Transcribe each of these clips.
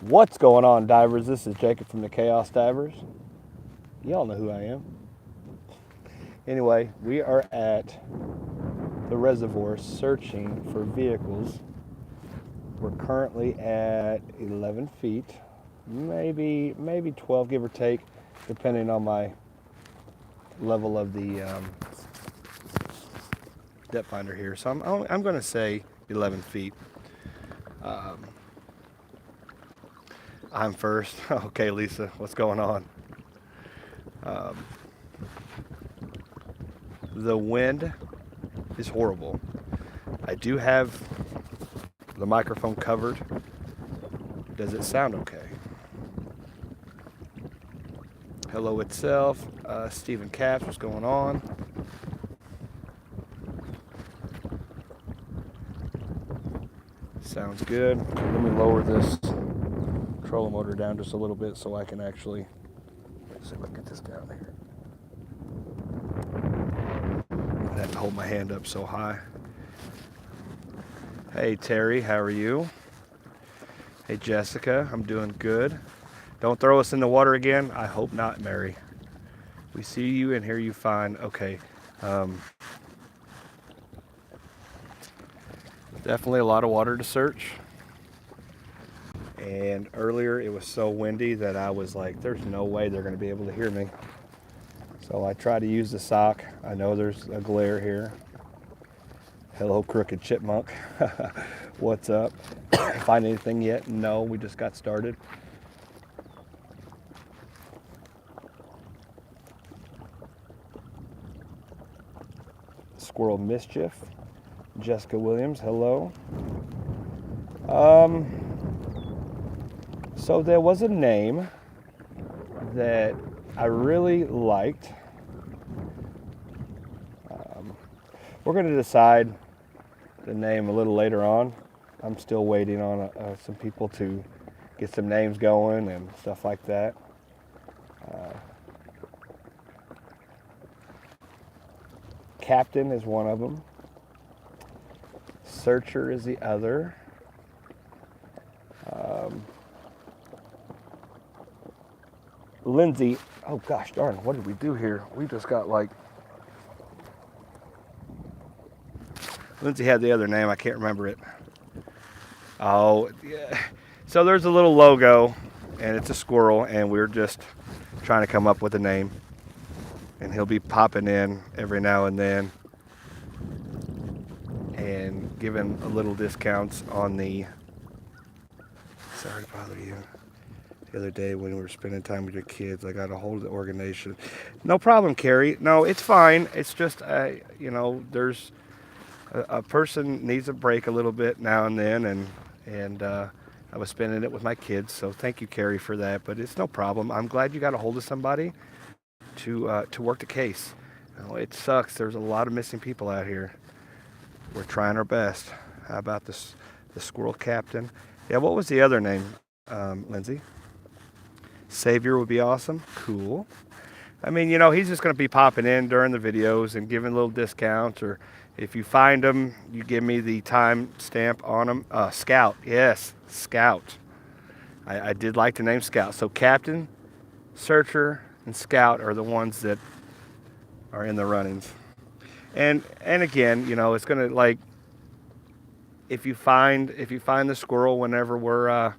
What's going on, divers? This is Jacob from the Chaos Divers. Y'all know who I am. Anyway, we are at the reservoir searching for vehicles. We're currently at 11 feet, maybe 12, give or take, depending on my level of the depth finder here. So I'm going to say 11 feet. I'm first. Okay, Lisa, what's going on? The wind is horrible. I do have the microphone covered. Does it sound okay? Hello itself. Stephen Caps, what's going on? Sounds good. Let me lower this trolling motor down just a little bit so I can actually, let's see if I can get this down here. I have to hold my hand up so high. Hey Terry, how are you? Hey Jessica, I'm doing good. Don't throw us in the water again. I hope not, Mary. We see you and hear you fine. Okay. Definitely a lot of water to search. And earlier it was so windy that I was like, there's no way they're going to be able to hear me. So I try to use the sock. I know there's a glare here. Hello, Crooked Chipmunk. What's up? Find anything yet? No, we just got started. Squirrel Mischief. Jessica Williams, hello. So there was a name that I really liked. We're going to decide the name a little later on. I'm still waiting on some people to get some names going and stuff like that. Captain is one of them. Searcher is the other. Lindsay, oh gosh darn, what did we do here? We just got like, Lindsay had the other name, I can't remember it. Oh, yeah. So there's a little logo, and it's a squirrel, and we're just trying to come up with a name. And he'll be popping in every now and then and giving a little discounts on the, sorry to bother you. The other day when we were spending time with your kids, I got a hold of the organization. No problem, Carrie. No, it's fine. It's just, there's a person needs a break a little bit now and then, and I was spending it with my kids. So thank you, Carrie, for that. But it's no problem. I'm glad you got a hold of somebody to work the case. It sucks. There's a lot of missing people out here. We're trying our best. How about this, the Squirrel Captain? Yeah, what was the other name, Lindsay? Savior would be awesome. Cool. I mean, he's just going to be popping in during the videos and giving little discounts, or if you find him, you give me the time stamp on him. Scout. Yes, Scout. I did like the name Scout. So Captain, Searcher, and Scout are the ones that are in the runnings. And again, it's going to, like, if you find the squirrel whenever we're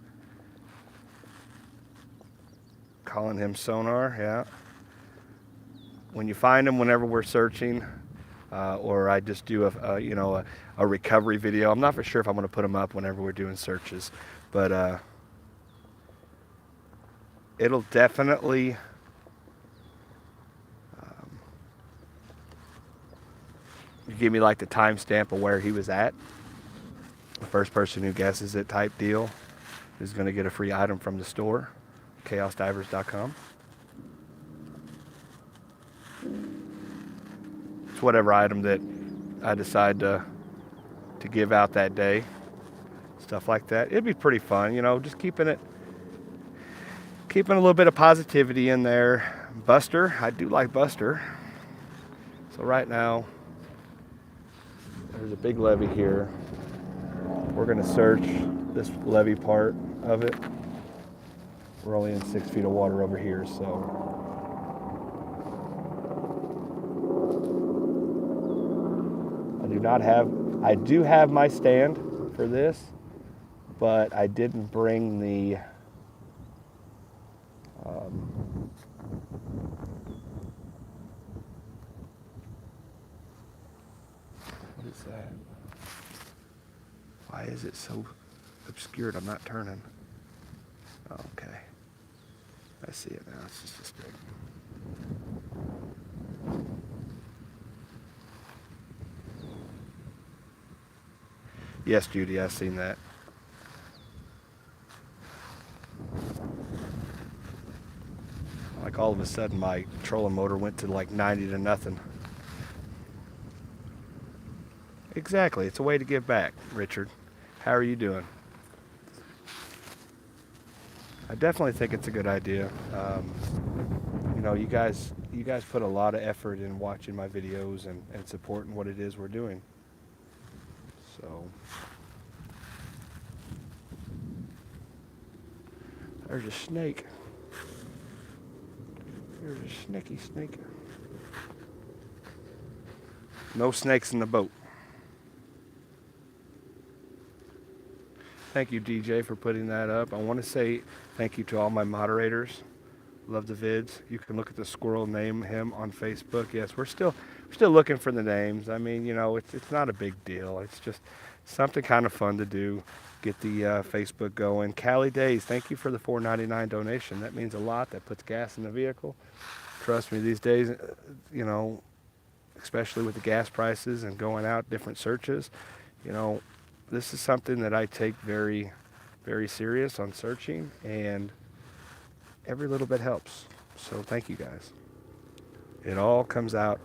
calling him Sonar, yeah. When you find him whenever we're searching, or I just do a recovery video. I'm not for sure if I'm going to put them up whenever we're doing searches, but it'll definitely give me like the timestamp of where he was at. The first person who guesses it type deal is going to get a free item from the store, chaosdivers.com. It's whatever item that I decide to give out that day. Stuff like that. It'd be pretty fun, just keeping a little bit of positivity in there. Buster, I do like Buster. So right now, there's a big levee here. We're going to search this levee part of it. We're only in 6 feet of water over here, so. I do have my stand for this, but I didn't bring the what is that? Why is it so obscured? I'm not turning. Okay. I see it now. It's just a stick. Yes, Judy, I've seen that. Like all of a sudden my trolling motor went to like 90 to nothing. Exactly. It's a way to give back, Richard. How are you doing? I definitely think it's a good idea. You know, you guys put a lot of effort in watching my videos and supporting what it is we're doing. So there's a snake. There's a snaky snake. No snakes in the boat. Thank you, DJ, for putting that up. I want to say thank you to all my moderators. Love the vids. You can look at the squirrel, name him on Facebook. Yes, we're still looking for the names. I mean, you know, it's not a big deal. It's just something kind of fun to do. Get the Facebook going. Callie Days, thank you for the $4.99 donation. That means a lot. That puts gas in the vehicle. Trust me, these days, you know, especially with the gas prices and going out different searches, you know, this is something that I take very, very serious on searching, and every little bit helps. So thank you guys. It all comes out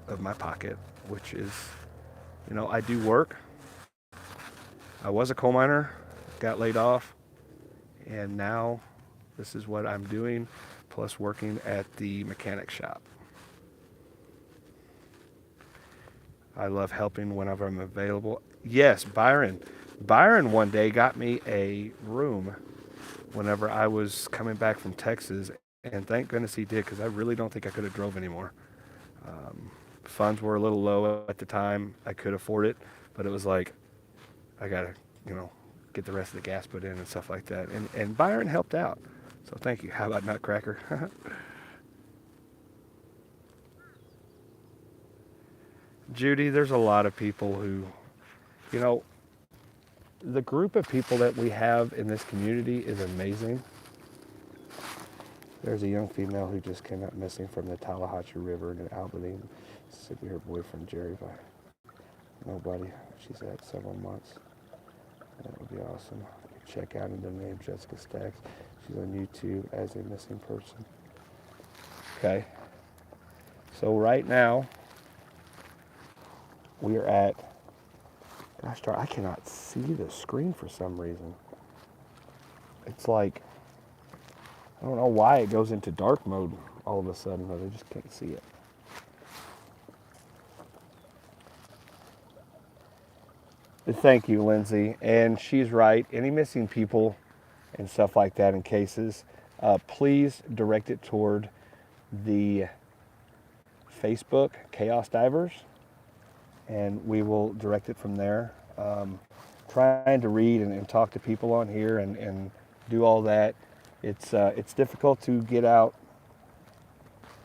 of my pocket, which is, you know, I do work. I was a coal miner, got laid off, and now this is what I'm doing, plus working at the mechanic shop. I love helping whenever I'm available. Yes, Byron. Byron one day got me a room whenever I was coming back from Texas, and thank goodness he did, because I really don't think I could have drove anymore. Funds were a little low at the time. I could afford it, but it was like, I got to, you know, get the rest of the gas put in and stuff like that. And Byron helped out. So thank you. How about Nutcracker? Judy, there's a lot of people who, you know, the group of people that we have in this community is amazing. There's a young female who just came out missing from the Tallahatchie River in Albany. Said to be her boyfriend Jerry by nobody. She's had several months. That would be awesome. Check out the name Jessica Staggs. She's on YouTube as a missing person. Okay. So right now, we are at, gosh darn, I cannot see the screen for some reason. It's like, I don't know why it goes into dark mode all of a sudden, but I just can't see it. Thank you, Lindsay. And she's right. Any missing people and stuff like that in cases, please direct it toward the Facebook Chaos Divers, and we will direct it from there. Trying to read and talk to people on here and do all that, it's difficult to get out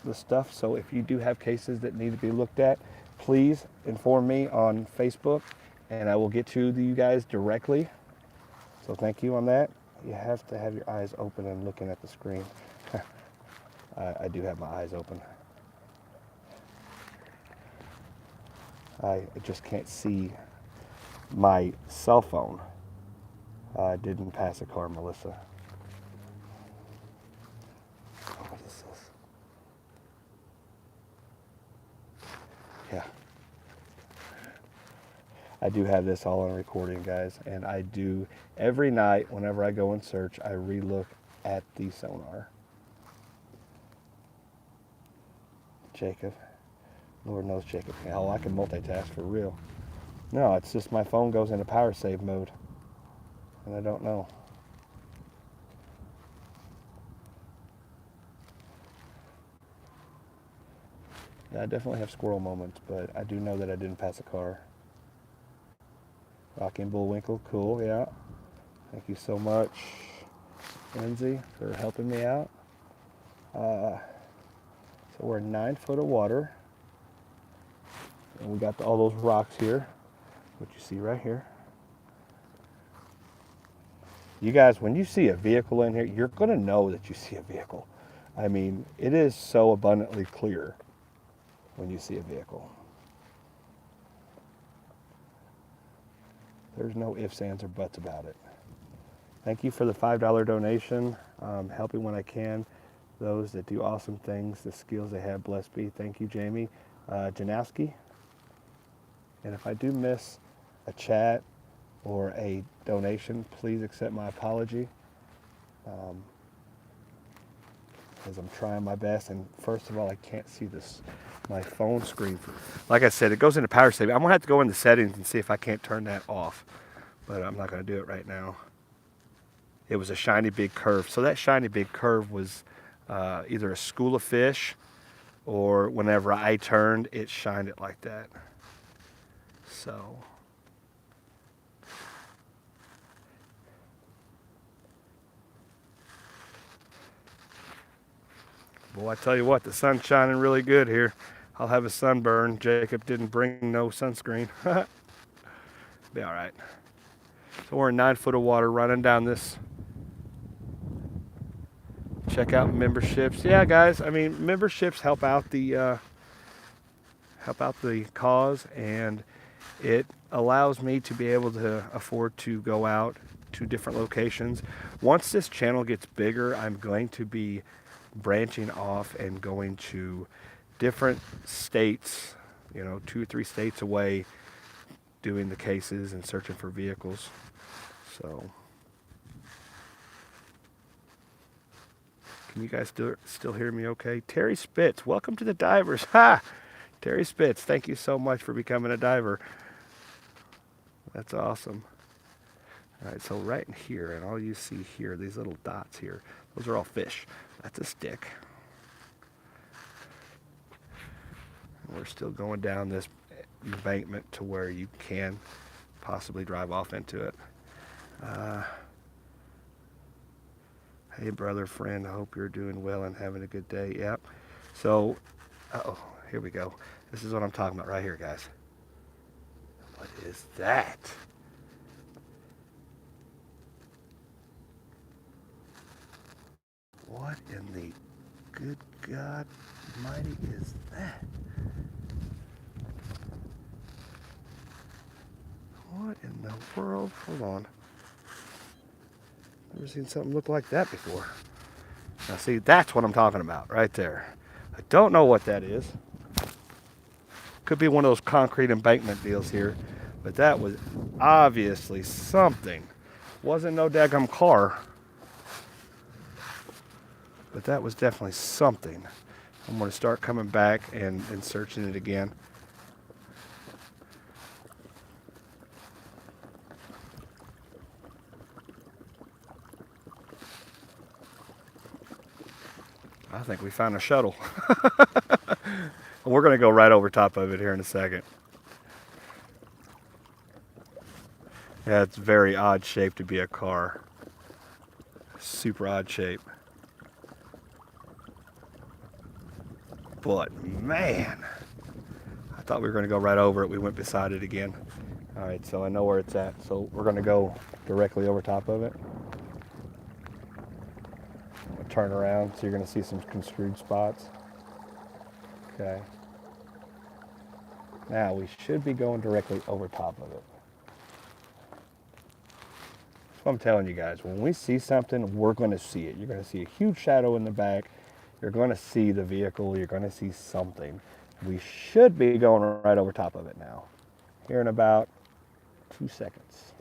the stuff. So if you do have cases that need to be looked at, please inform me on Facebook, and I will get to you guys directly. So thank you on that. You have to have your eyes open and looking at the screen. I do have my eyes open. I just can't see my cell phone. Didn't pass a car, Melissa. What is this? Yeah. I do have this all on recording, guys, and I do every night whenever I go and search, I relook at the sonar. Jacob. Lord knows Jacob. Hell, I can multitask for real. No, it's just my phone goes into power save mode, and I don't know. Yeah, I definitely have squirrel moments, but I do know that I didn't pass a car. Rocky and Bullwinkle, cool, yeah. Thank you so much, Lindsay, for helping me out. So we're 9 foot of water. And we got all those rocks here, what you see right here. You guys, when you see a vehicle in here, you're going to know that you see a vehicle. I mean, it is so abundantly clear when you see a vehicle. There's no ifs, ands, or buts about it. Thank you for the $5 donation, helping when I can. Those that do awesome things, the skills they have, blessed be. Thank you, Jamie Janowski. And if I do miss a chat or a donation, please accept my apology. As I'm trying my best, and first of all, I can't see my phone screen. Like I said, it goes into power saving. I'm gonna have to go into settings and see if I can't turn that off, but I'm not gonna do it right now. It was a shiny big curve. So that shiny big curve was either a school of fish, or whenever I turned, it shined it like that. So. Well, I tell you what, the sun's shining really good here. I'll have a sunburn. Jacob didn't bring no sunscreen. Be all right. So we're in 9 foot of water running down this. Check out memberships. Yeah, guys. I mean, memberships help out the cause, and it allows me to be able to afford to go out to different locations. Once this channel gets bigger, I'm going to be branching off and going to different states, 2 or 3 states away, doing the cases and searching for vehicles. So can you guys still hear me okay? Terry Spitz, welcome to the Divers. Ha! Terry Spitz, thank you so much for becoming a diver. That's awesome. All right, so right in here, and all you see here, these little dots here, those are all fish. That's a stick. We're still going down this embankment to where you can possibly drive off into it. Hey, brother, friend, I hope you're doing well and having a good day. Yep. So, here we go. This is what I'm talking about right here, guys. What is that? What in the good God mighty is that? What in the world? Hold on. Never seen something look like that before. Now see, that's what I'm talking about right there. I don't know what that is. Could be one of those concrete embankment deals here, but that was obviously something. Wasn't no daggum car, but that was definitely something. I'm going to start coming back and searching it again. I think we found a shuttle. We're going to go right over top of it here in a second. Yeah, it's very odd shape to be a car. Super odd shape. But man, I thought we were going to go right over it. We went beside it again. All right, so I know where it's at. So we're going to go directly over top of it. Turn around, so you're going to see some construed spots. Okay. Now we should be going directly over top of it. That's what I'm telling you guys. When we see something, we're going to see it. You're going to see a huge shadow in the back. You're going to see the vehicle. You're going to see something. We should be going right over top of it now. Here in about 2 seconds.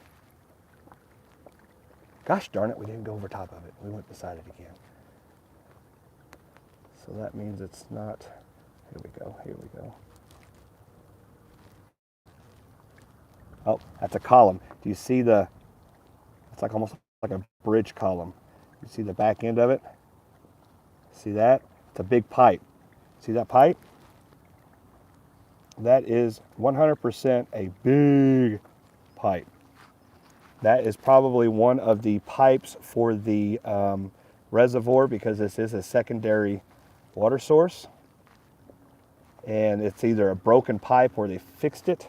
Gosh darn it, we didn't go over top of it. We went beside it again. So that means it's not, here we go. Oh, that's a column. Do you see it's like almost like a bridge column. You see the back end of it? See that? It's a big pipe. See that pipe? That is 100% a big pipe. That is probably one of the pipes for the reservoir, because this is a secondary water source. And it's either a broken pipe or they fixed it.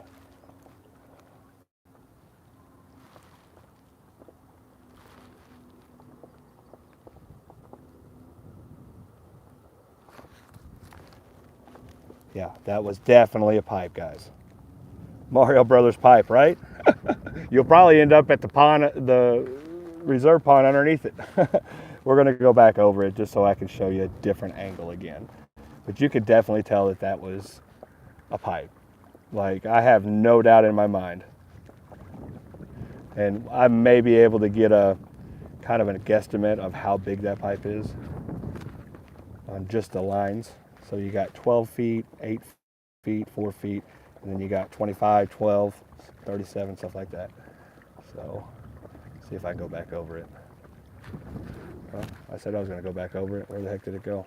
Yeah, that was definitely a pipe, guys. Mario Brothers pipe, right? You'll probably end up at the pond, the reserve pond underneath it. We're going to go back over it just so I can show you a different angle again. But you could definitely tell that that was a pipe. Like, I have no doubt in my mind. And I may be able to get a kind of a guesstimate of how big that pipe is on just the lines. So you got 12 feet, 8 feet, 4 feet, and then you got 25, 12, 37, stuff like that. So, see if I can go back over it. Well, I said I was going to go back over it. Where the heck did it go?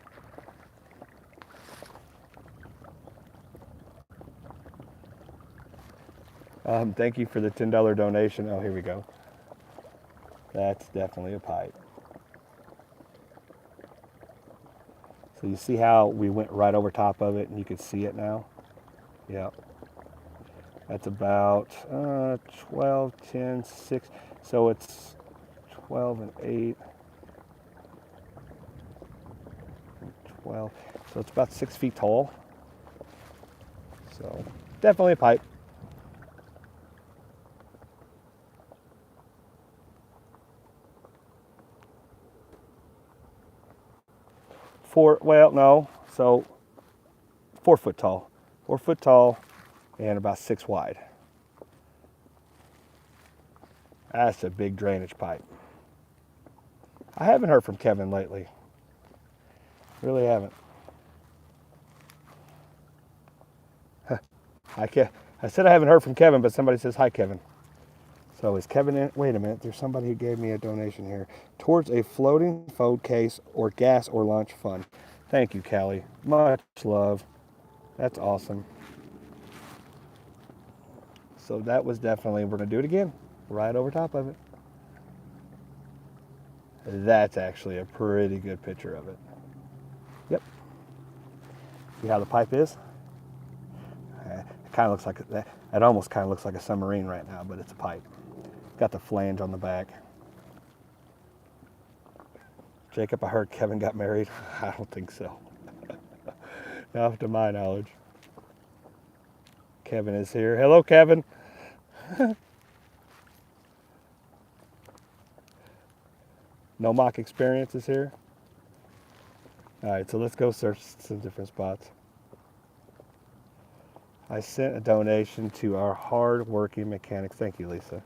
Thank you for the $10 donation. Oh, here we go. That's definitely a pipe. So you see how we went right over top of it and you can see it now? Yep. That's about 12, 10, 6. So it's 12 and 8. 12. So it's about 6 feet tall. So definitely a pipe. Well, no. So 4 foot tall. 4 foot tall and about 6 wide. That's a big drainage pipe. I haven't heard from Kevin lately. Really haven't. I said I haven't heard from Kevin, but somebody says, hi, Kevin. So is Kevin in? Wait a minute. There's somebody who gave me a donation here. Towards a floating phone case or gas or lunch fund. Thank you, Callie. Much love. That's awesome. So that was definitely, we're going to do it again. Right over top of it. That's actually a pretty good picture of it. Yep. See how the pipe is? It kind of looks like, it almost kind of looks like a submarine right now, but it's a pipe. Got the flange on the back. Jacob, I heard Kevin got married. I don't think so. Not to my knowledge. Kevin is here. Hello, Kevin. No mock experience is here. All right, so let's go search some different spots. I sent a donation to our hard-working mechanics. Thank you, Lisa.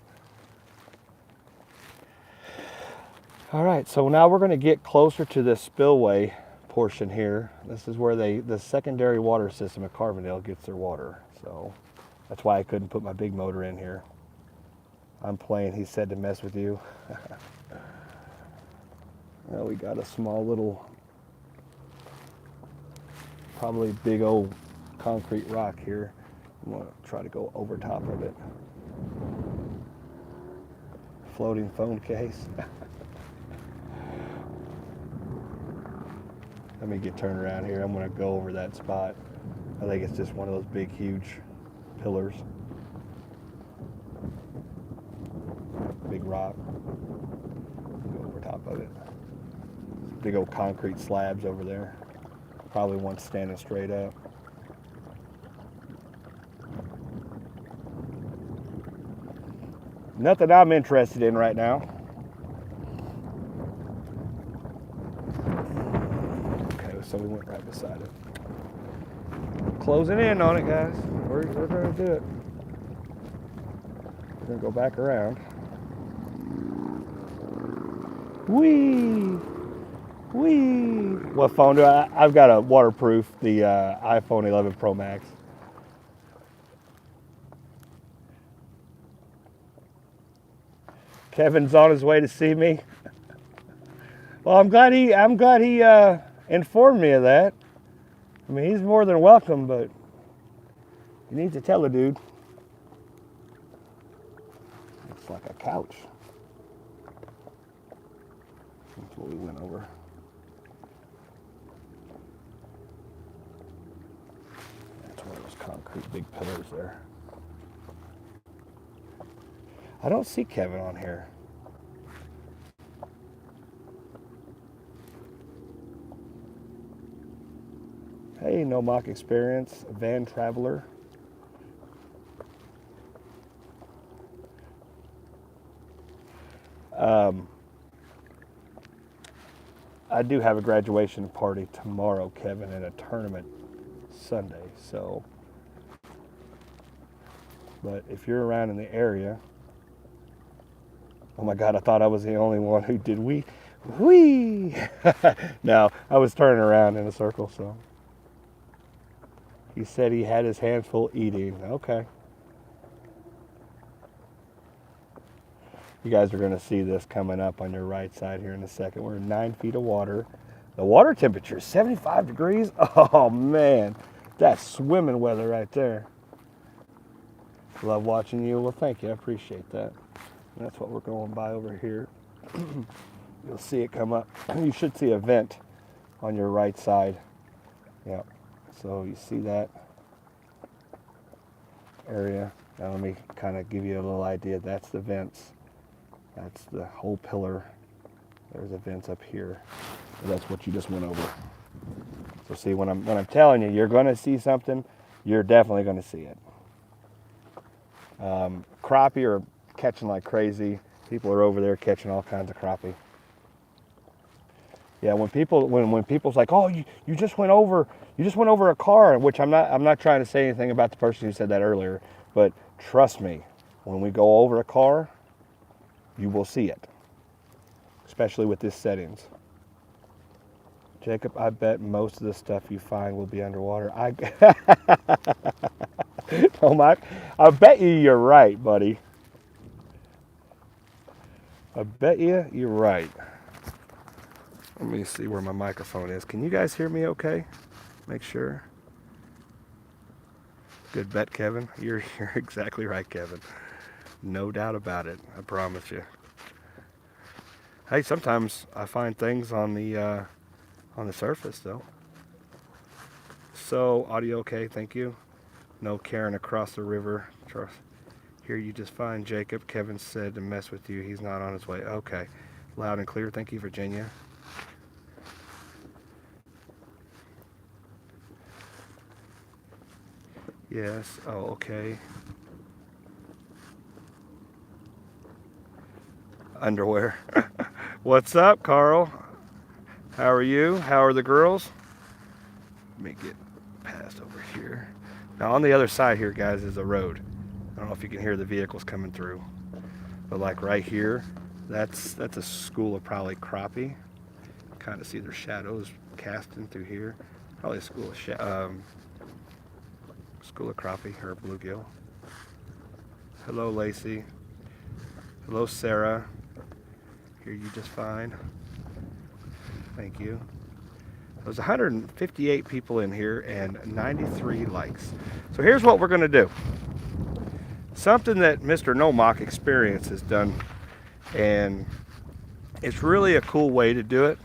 All right, so now we're going to get closer to the spillway portion here. This is where the secondary water system at Carbondale gets their water. So that's why I couldn't put my big motor in here. I'm playing, he said, to mess with you. Well, we got a small little, probably big old concrete rock here. I'm going to try to go over top of it. Floating phone case. Let me get turned around here. I'm going to go over that spot. I think it's just one of those big, huge pillars. Big rock. Go over top of it. Big old concrete slabs over there. Probably one standing straight up. Nothing I'm interested in right now. Okay, so we went right beside it. Closing in on it, guys. We're going to do it. We're going to go back around. Whee! Whee! What phone do I've got a waterproof, the iPhone 11 Pro Max. Kevin's on his way to see me. Well, I'm glad he informed me of that. I mean, he's more than welcome, but You need to tell a dude. Looks like a couch. That's what we went over. That's one of those concrete big pillars there. I don't see Kevin on here. Hey, no mock experience, van traveler. I do have a graduation party tomorrow, Kevin, and a tournament Sunday. So, but if you're around in the area, oh my God, I thought I was the only one who did wee. No, I was turning around in a circle. So he said he had his hands full eating. Okay. You guys are going to see this coming up on your right side here in a second. We're in 9 feet of water. The water temperature is 75 degrees. Oh man, that's swimming weather right there. Love watching you. Well, thank you. I appreciate that. And that's what we're going by over here. You'll see it come up. You should see a vent on your right side. Yeah. So you see that area. Now let me kind of give you a little idea. That's the vents. That's the whole pillar. There's a vents up here. So that's what you just went over. So see, when I'm telling you, you're going to see something, you're definitely going to see it. Crappie are catching like crazy. People are over there catching all kinds of crappie. Yeah, when people's like, oh, you just went over a car, which I'm not trying to say anything about the person who said that earlier, but trust me, when we go over a car, you will see it, especially with this settings. Jacob, I bet most of the stuff you find will be underwater. Oh my, I bet you're right, buddy. I bet you're right. Let me see where my microphone is. Can you guys hear me okay? Make sure. Good bet, Kevin. You're exactly right, Kevin. No doubt about it. I promise you. Hey, sometimes I find things on the surface, though. So, audio okay, thank you. No Karen across the river. Here you just find Jacob. Kevin said to mess with you. He's not on his way. Okay. Loud and clear. Thank you, Virginia. Yes. Oh, okay. Underwear. What's up, Carl? How are you? How are the girls? Let me get past over here. Now on the other side here, guys, is a road. I don't know if you can hear the vehicles coming through, but like right here, that's a school of probably crappie. Kind of see their shadows casting through here. Probably a school of crappie or bluegill. Hello, Lacey. Hello, Sarah. Here you just fine. Thank you. There's 158 people in here and 93 likes. So here's what we're going to do. Something that Mr. No Mock Experience has done, and it's really a cool way to do it.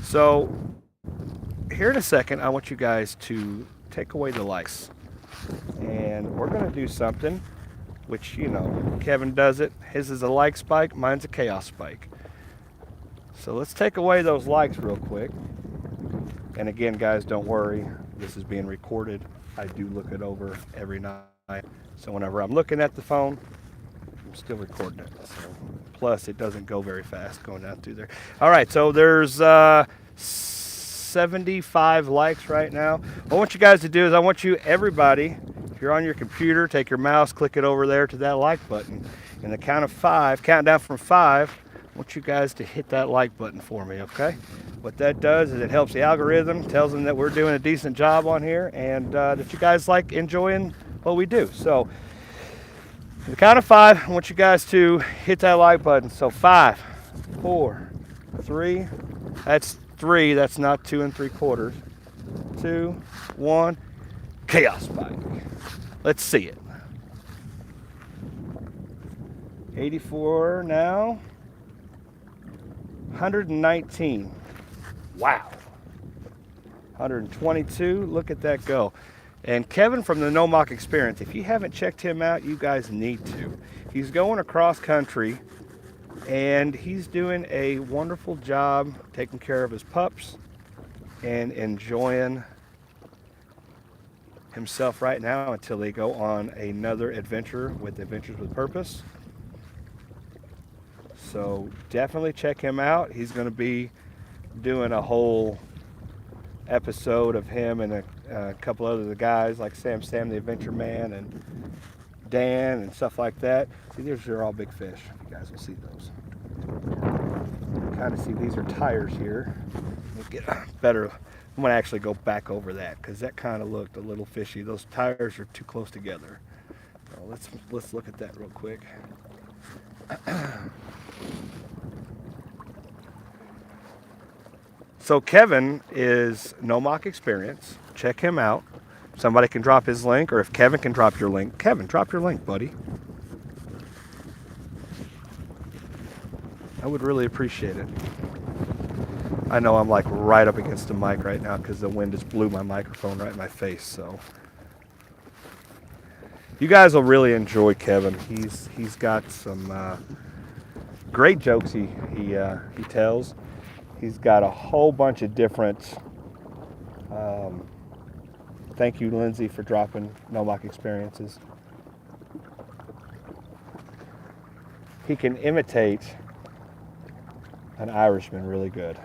So here in a second, I want you guys to take away the likes. And we're going to do something, which, you know, Kevin does it. His is a like spike, mine's a chaos spike. So let's take away those likes real quick. And again, guys, don't worry. This is being recorded. I do look it over every night. So whenever I'm looking at the phone, I'm still recording it. So, plus, it doesn't go very fast going down through there. All right, so there's 75 likes right now. What I want you guys to do is I want you, everybody, if you're on your computer, take your mouse, click it over there to that like button. In the count of 5, count down from 5, I want you guys to hit that like button for me, okay? What that does is it helps the algorithm, tells them that we're doing a decent job on here, and that you guys like enjoying what we do. So, in the count of 5, I want you guys to hit that like button. So 5, 4, 3, that's 3, that's not 2 3/4. 2, 1, Chaos bike. Let's see it. 84 now. 119. Wow. 122. Look at that go. And Kevin from the No Mock Experience, if you haven't checked him out, you guys need to. He's going across country and he's doing a wonderful job taking care of his pups and enjoying himself right now until they go on another adventure with Adventures with Purpose. So definitely check him out. He's going to be doing a whole episode of him and a couple other guys like Sam the Adventure Man and Dan and stuff like that. See, these are all big fish. You guys will see those. Kind of see these are tires here. We'll get better. I'm going to actually go back over that because that kind of looked a little fishy. Those tires are too close together. So let's look at that real quick. So Kevin is No Mock Experience. Check him out. Somebody can drop his link, or if Kevin can drop your link. Kevin, drop your link, buddy. I would really appreciate it. I know I'm like right up against the mic right now because the wind just blew my microphone right in my face. So you guys will really enjoy Kevin. He's got some great jokes he tells. He's got a whole bunch of different. Thank you, Lindsay, for dropping No Mock Experiences. He can imitate an Irishman really good.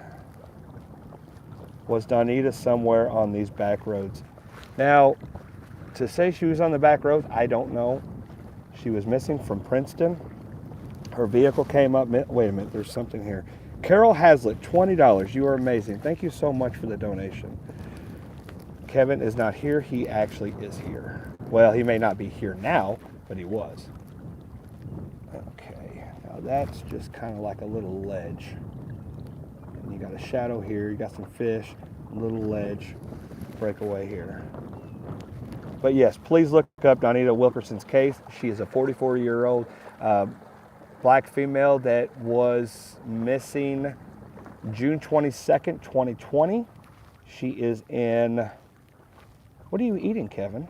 Was Dawnita somewhere on these back roads? Now, to say she was on the back roads, I don't know. She was missing from Princeton. Her vehicle came up. Wait a minute, there's something here. Carol Hazlitt, $20. You are amazing. Thank you so much for the donation. Kevin is not here. He actually is here. Well, he may not be here now, but he was. Okay, now that's just kind of like a little ledge. And you got a shadow here. You got some fish, a little ledge, breakaway here. But yes, please look up Dawnita Wilkerson's case. She is a 44-year-old black female that was missing June 22nd, 2020. She is in, what are you eating, Kevin?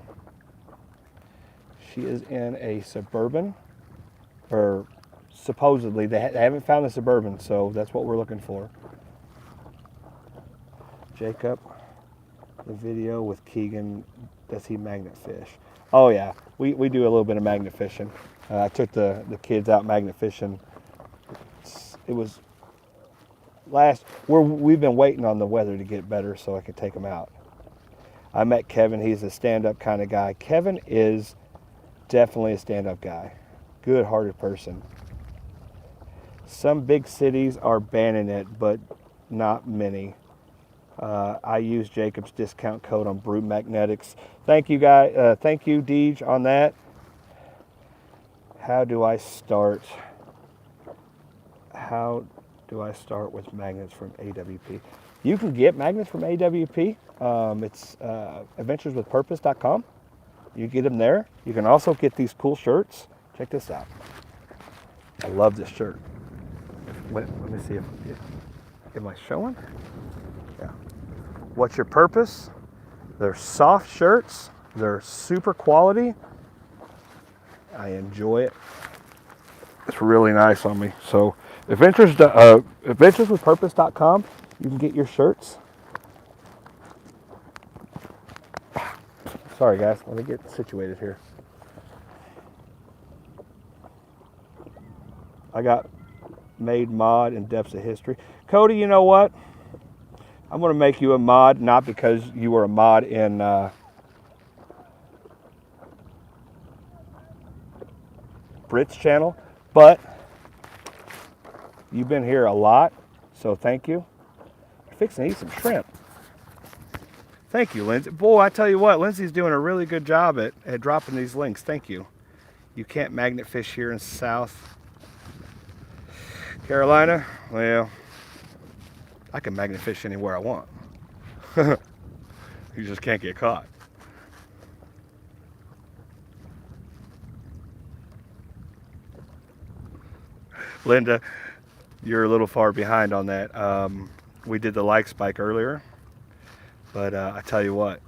She is in a Suburban, or supposedly, they haven't found the Suburban, so that's what we're looking for. Jacob, the video with Keegan, does he magnet fish? Oh yeah, we do a little bit of magnet fishing. I took the kids out magnet fishing. It was we've been waiting on the weather to get better so I could take them out. I met Kevin. He's a stand-up kind of guy. Kevin is definitely a stand-up guy. Good-hearted person. Some big cities are banning it, but not many. I use Jacob's discount code on Brute Magnetics. Thank you, guys. Thank you, Deej, on that. How do I start with magnets from AWP? You can get magnets from AWP. It's adventureswithpurpose.com. You get them there. You can also get these cool shirts. Check this out. I love this shirt. Let me see if am I showing? Yeah. What's your purpose? They're soft shirts. They're super quality. I enjoy it. It's really nice on me. So adventureswithpurpose.com, you can get your shirts. Sorry guys, let me get situated here. I got made mod in Depths of History. Cody, you know what? I'm going to make you a mod, not because you were a mod in Brit's channel, but you've been here a lot, so thank you. You're fixing to eat some shrimp. Thank you, Lindsay. Boy, I tell you what, Lindsay's doing a really good job at dropping these links. Thank you. You can't magnet fish here in South Carolina. Well, I can magnet fish anywhere I want. You just can't get caught. Linda, you're a little far behind on that. We did the like spike earlier, but I tell you what,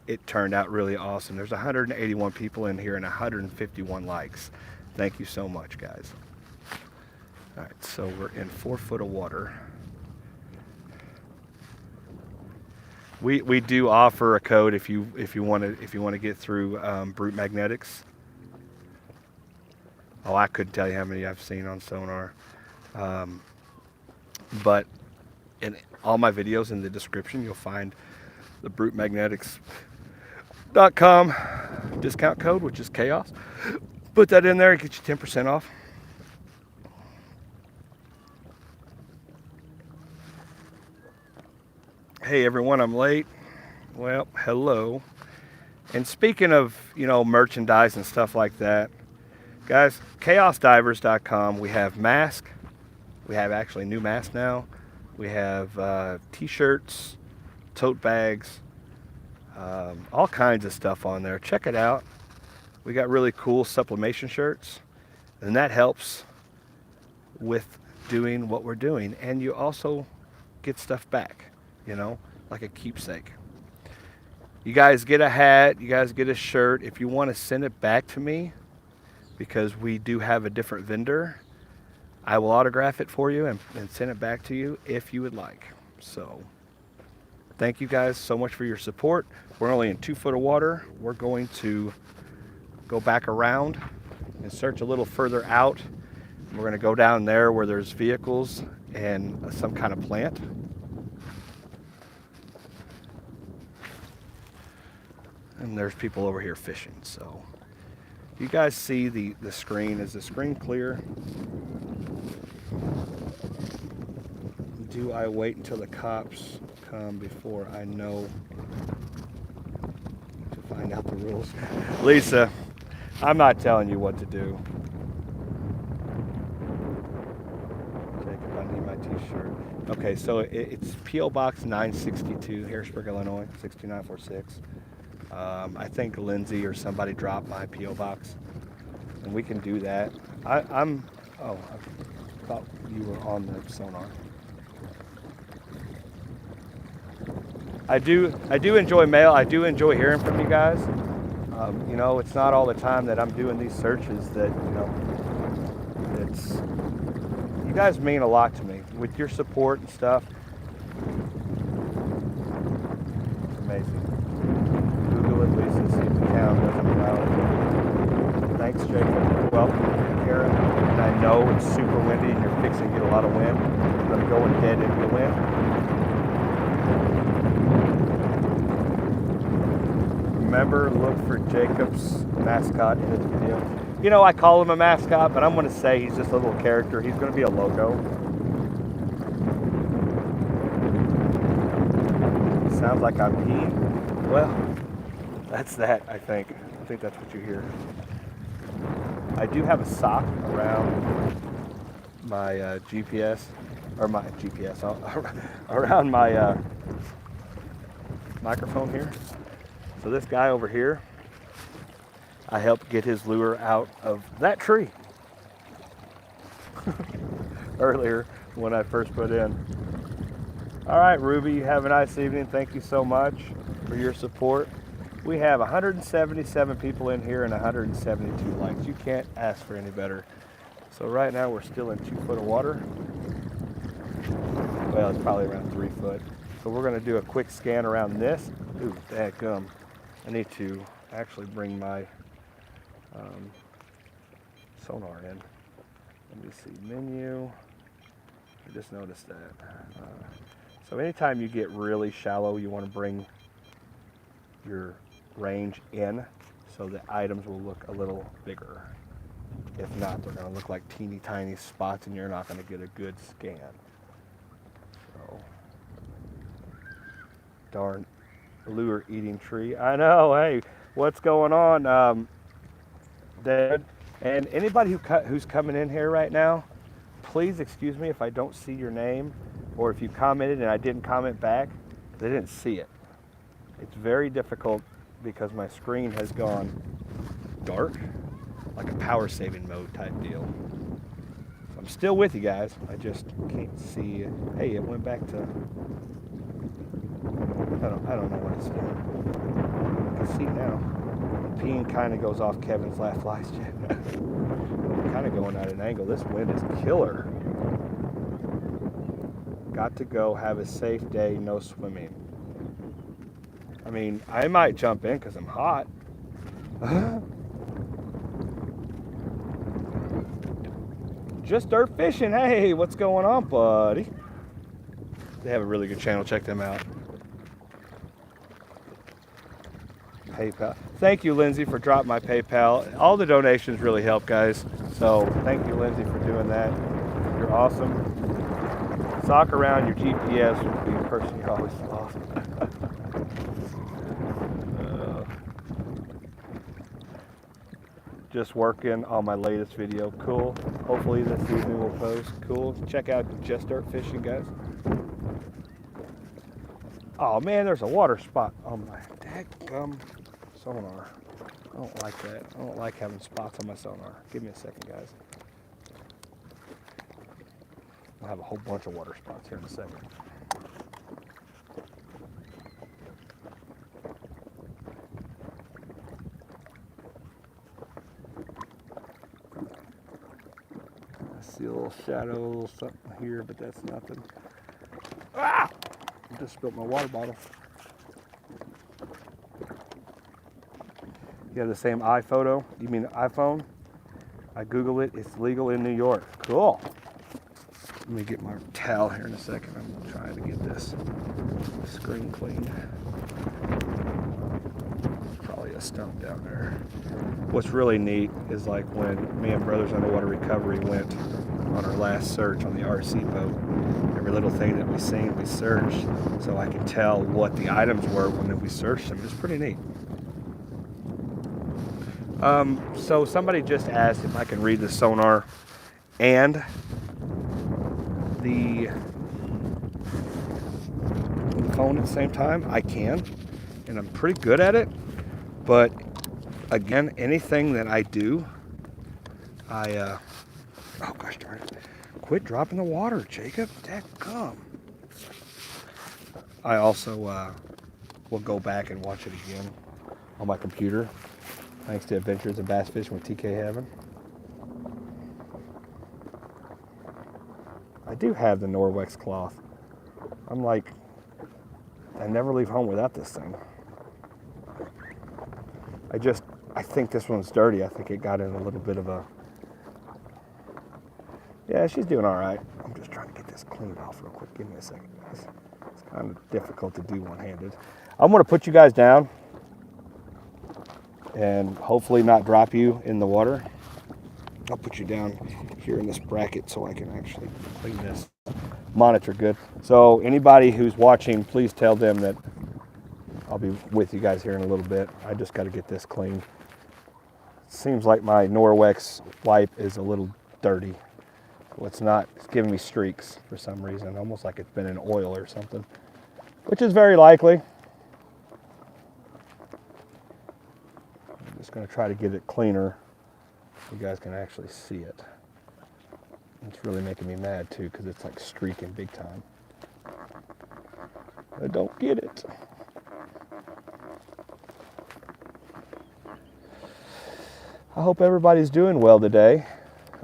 it turned out really awesome. There's 181 people in here and 151 likes. Thank you so much, guys. All right, so we're in 4 foot of water. We do offer a code if you want to get through Brute Magnetics. Oh, I couldn't tell you how many I've seen on sonar, but in all my videos in the description you'll find the BruteMagnetics.com discount code, which is chaos. Put that in there and get you 10% off. Hey everyone, I'm late. Well, hello. And speaking of, merchandise and stuff like that, guys, chaosdivers.com, we have masks. We have actually new masks now. We have t-shirts, tote bags, all kinds of stuff on there. Check it out. We got really cool sublimation shirts, and that helps with doing what we're doing. And you also get stuff back, like a keepsake. You guys get a hat, you guys get a shirt. If you want to send it back to me, because we do have a different vendor, I will autograph it for you and send it back to you if you would like. So thank you guys so much for your support. We're only in 2 foot of water. We're going to go back around and search a little further out. We're going to go down there where there's vehicles and some kind of plant. And there's people over here fishing. So you guys see the screen. Is the screen clear? Do I wait until the cops come before I know to find out the rules? Lisa, I'm not telling you what to do. Jacob, I need my t-shirt. Okay, so it's P.O. Box 962, Harrisburg, Illinois, 62946. I think Lindsay or somebody dropped my P.O. Box, and we can do that. I thought you were on the sonar. I do enjoy mail. I do enjoy hearing from you guys. It's not all the time that I'm doing these searches that, you guys mean a lot to me with your support and stuff. It's amazing. Google it, Lisa, see if the town doesn't allow it. Thanks, Jacob. Welcome, Kara. And I know it's super windy and you're fixing to get a lot of wind. I'm going to go and dead into the wind. Remember, look for Jacob's mascot in his video. I call him a mascot, but I'm going to say he's just a little character. He's going to be a logo. Sounds like I'm peeing. Well, that's that, I think. I think that's what you hear. I do have a sock around my GPS, or my GPS, around my microphone here. So this guy over here, I helped get his lure out of that tree earlier when I first put in. All right, Ruby, you have a nice evening. Thank you so much for your support. We have 177 people in here and 172 likes. You can't ask for any better. So right now we're still in 2 foot of water. Well, it's probably around 3 foot. So we're gonna do a quick scan around this. Ooh, dadgum. I need to actually bring my sonar in. Let me see, menu. I just noticed that. So anytime you get really shallow, you want to bring your range in so the items will look a little bigger. If not, they're going to look like teeny tiny spots and you're not going to get a good scan. So, darn lure eating tree. I know, hey, what's going on, Dad? And anybody who's coming in here right now, please excuse me if I don't see your name, or if you commented and I didn't comment back, they didn't see it. It's very difficult because my screen has gone dark, like a power saving mode type deal. So I'm still with you guys. I just can't see it. Hey, it went back to, I don't know what it's doing. I can see now. The peen kind of goes off Kevin's last fly jet. Kind of going at an angle. This wind is killer. Got to go. Have a safe day. No swimming. I mean, I might jump in because I'm hot. Just dirt fishing. Hey, what's going on, buddy? They have a really good channel. Check them out. PayPal. Thank you, Lindsay, for dropping my PayPal. All the donations really help, guys. So thank you, Lindsay, for doing that. You're awesome. Sock around your GPS with the person you always lost. Just working on my latest video. Cool. Hopefully this evening we'll post. Cool. Check out Just Dirt Fishing, guys. Oh man, there's a water spot on my dadgum sonar. I don't like that. I don't like having spots on my sonar. Give me a second, guys. I'll have a whole bunch of water spots here in a second. I see a little shadow, a little something here, but that's nothing. Ah! I just spilled my water bottle. You have the same iPhoto? You mean iPhone? I Google it. It's legal in New York. Cool. Let me get my towel here in a second. I'm trying to get this screen cleaned. Probably a stump down there. What's really neat is like when me and Brothers Underwater Recovery went on our last search on the RC boat, every little thing that we seen, we searched, so I could tell what the items were when we searched them. It was pretty neat. So somebody just asked if I can read the sonar and the phone at the same time. I can, and I'm pretty good at it, but again, anything that I do, oh gosh darn it, quit dropping the water, Jacob, dadgum. I also will go back and watch it again on my computer, thanks to Adventures of Bass Fishing with TK Heaven. I do have the Norwex cloth. I'm like, I never leave home without this thing. I think this one's dirty. I think it got in a little bit of a, yeah, she's doing all right. I'm just trying to get this cleaned off real quick. Give me a second, guys. It's kind of difficult to do one-handed. I'm gonna put you guys down and hopefully not drop you in the water. I'll put you down here in this bracket so I can actually clean this monitor good. So anybody who's watching, please tell them that I'll be with you guys here in a little bit. I just got to get this cleaned. Seems like my Norwex wipe is a little dirty. Well, it's not, it's giving me streaks for some reason, almost like it's been in oil or something, which is very likely. I'm just going to try to get it cleaner so you guys can actually see it. It's really making me mad too because it's like streaking big time. I don't get it. I hope everybody's doing well today.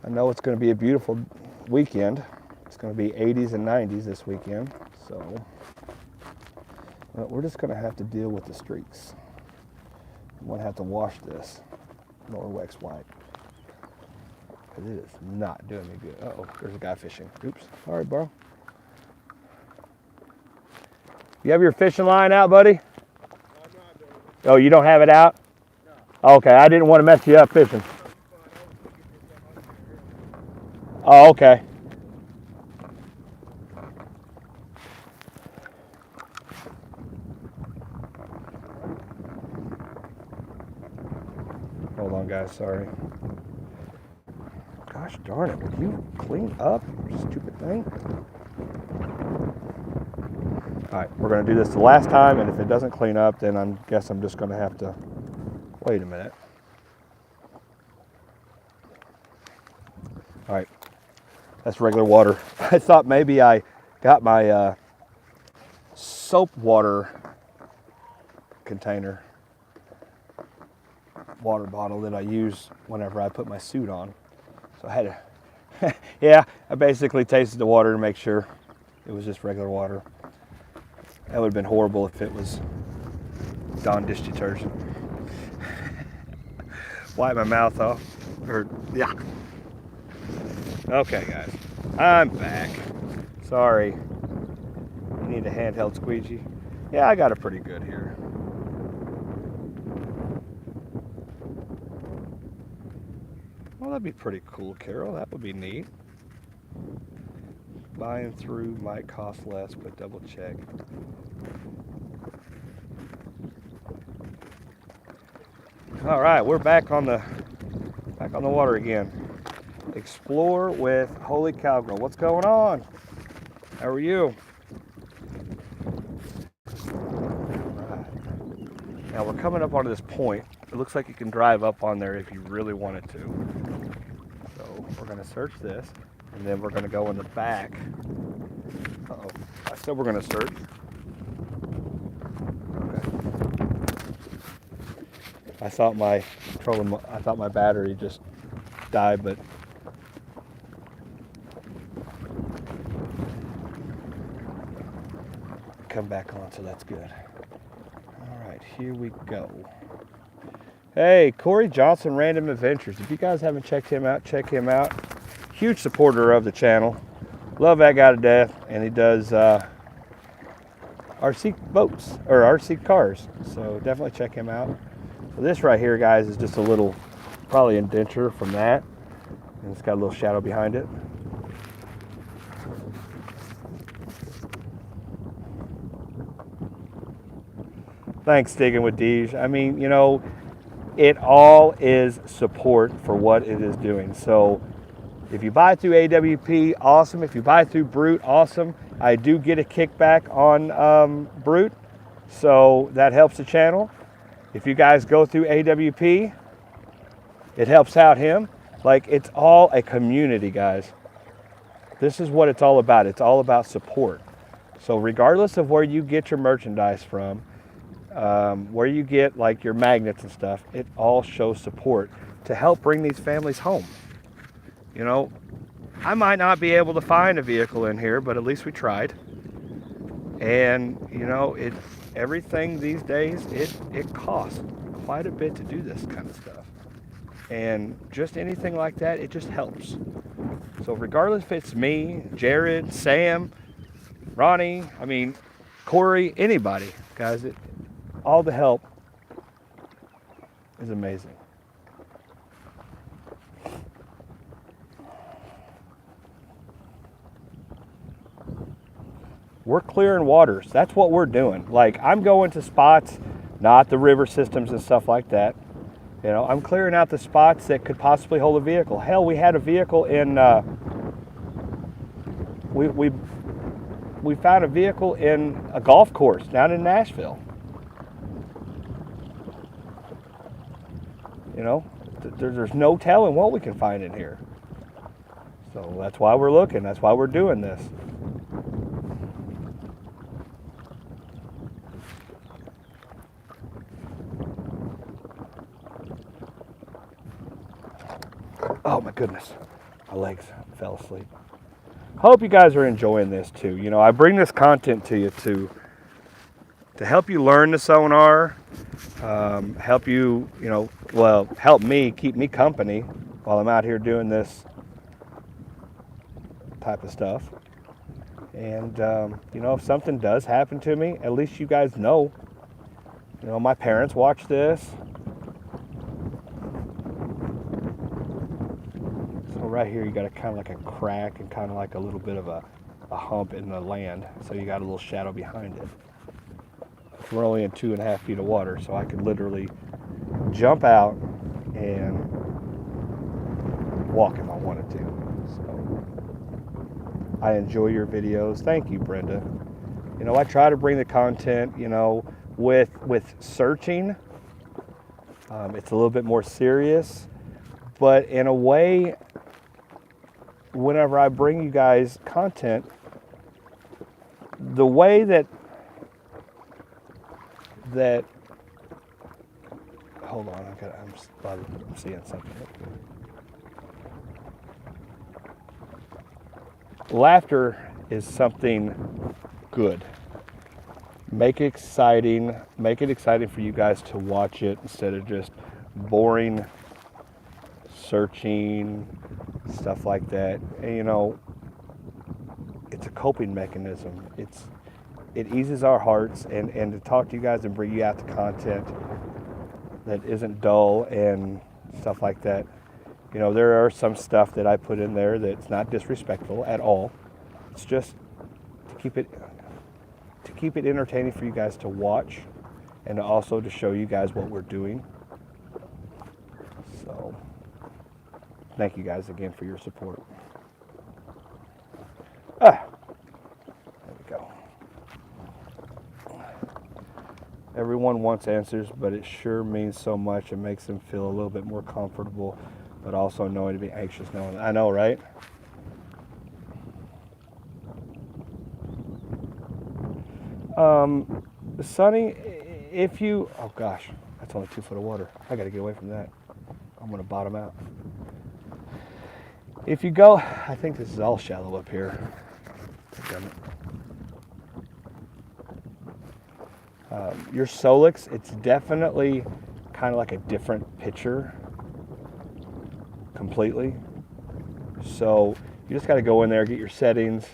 I know it's going to be a beautiful weekend. It's going to be 80s and 90s this weekend. So we're just going to have to deal with the streaks. I'm going to have to wash this Norwex wipe. Because it is not doing me good. Uh-oh, there's a guy fishing. Oops. All right, bro. You have your fishing line out, buddy? Oh, you don't have it out? No. Okay, I didn't want to mess you up fishing. Oh, okay. Hold on, guys, sorry. Gosh darn it, would you clean up, you stupid thing? All right, we're going to do this the last time, and if it doesn't clean up, then I guess I'm just going to have to, wait a minute. All right, That's regular water. I thought maybe I got my soap water container, water bottle that I use whenever I put my suit on. So I had to, yeah, I basically tasted the water to make sure it was just regular water. That would have been horrible if it was Dawn dish detergent. Wipe my mouth off. Or, yeah. Okay, guys. I'm back. Sorry. You need a handheld squeegee? Yeah, I got it pretty good here. Well, that'd be pretty cool, Carol. That would be neat. Buying through might cost less, but double check. All right, we're back on the water again. Explore with Holy Cowgirl. What's going on? How are you? All right. Now we're coming up onto this point. It looks like you can drive up on there if you really wanted to. So we're going to search this, and then we're going to go in the back. Uh-oh. I said we're going to search. I thought my battery just died, but come back on, so that's good. All right, here we go. Hey, Corey Johnson, Random Adventures. If you guys haven't checked him out, check him out. Huge supporter of the channel. Love that guy to death, and he does RC boats or RC cars. So definitely check him out. So this right here, guys, is just a little, probably indenture from that. And it's got a little shadow behind it. Thanks, Digging with Deej. I mean, you know, it all is support for what it is doing. So if you buy through AWP, awesome. If you buy through Brute, awesome. I do get a kickback on Brute, so that helps the channel. If you guys go through AWP, it helps out him. Like, it's all a community, guys. This is what it's all about. It's all about support. So regardless of where you get your merchandise from, where you get like your magnets and stuff, it all shows support to help bring these families home. You know, I might not be able to find a vehicle in here, but at least we tried. And you know, everything these days, it costs quite a bit to do this kind of stuff. And just anything like that, it just helps. So regardless if it's me, Jared, Sam, Ronnie, I mean, Corey, anybody, guys, all the help is amazing. We're clearing waters. That's what we're doing. Like, I'm going to spots, not the river systems and stuff like that. You know, I'm clearing out the spots that could possibly hold a vehicle. Hell, we had a vehicle in, we found a vehicle in a golf course down in Nashville. You know, there's no telling what we can find in here. So that's why we're looking. That's why we're doing this. Oh my goodness, my legs fell asleep. Hope you guys are enjoying this too. You know, I bring this content to you to help you learn the sonar, help you, you know, well, help me, keep me company while I'm out here doing this type of stuff. And, you know, if something does happen to me, at least you guys know. You know, my parents watch this. Right here you got a kind of like a crack and kind of like a little bit of a hump in the land, so you got a little shadow behind it. We're only in 2.5 feet of water, so I could literally jump out and walk if I wanted to. So I enjoy your videos. Thank you, Brenda. You know, I try to bring the content, you know, with searching. It's a little bit more serious, but in a way whenever I bring you guys content, the way that hold on, I'm seeing something. Laughter is something good. Make it exciting for you guys to watch it instead of just boring searching, stuff like that. And, you know, it's a coping mechanism. It eases our hearts, and to talk to you guys and bring you out the content that isn't dull and stuff like that. You know, there are some stuff that I put in there that's not disrespectful at all. It's just to keep it entertaining for you guys to watch, and also to show you guys what we're doing. So thank you guys again for your support. There we go. Everyone wants answers, but it sure means so much. It makes them feel a little bit more comfortable, but also knowing to be anxious knowing. I know, right? Sonny, if you, oh gosh, that's only 2 foot of water. I got to get away from that. I'm going to bottom out. If you go, I think this is all shallow up here. Your Solix, it's definitely kind of like a different picture completely. So you just got to go in there, get your settings,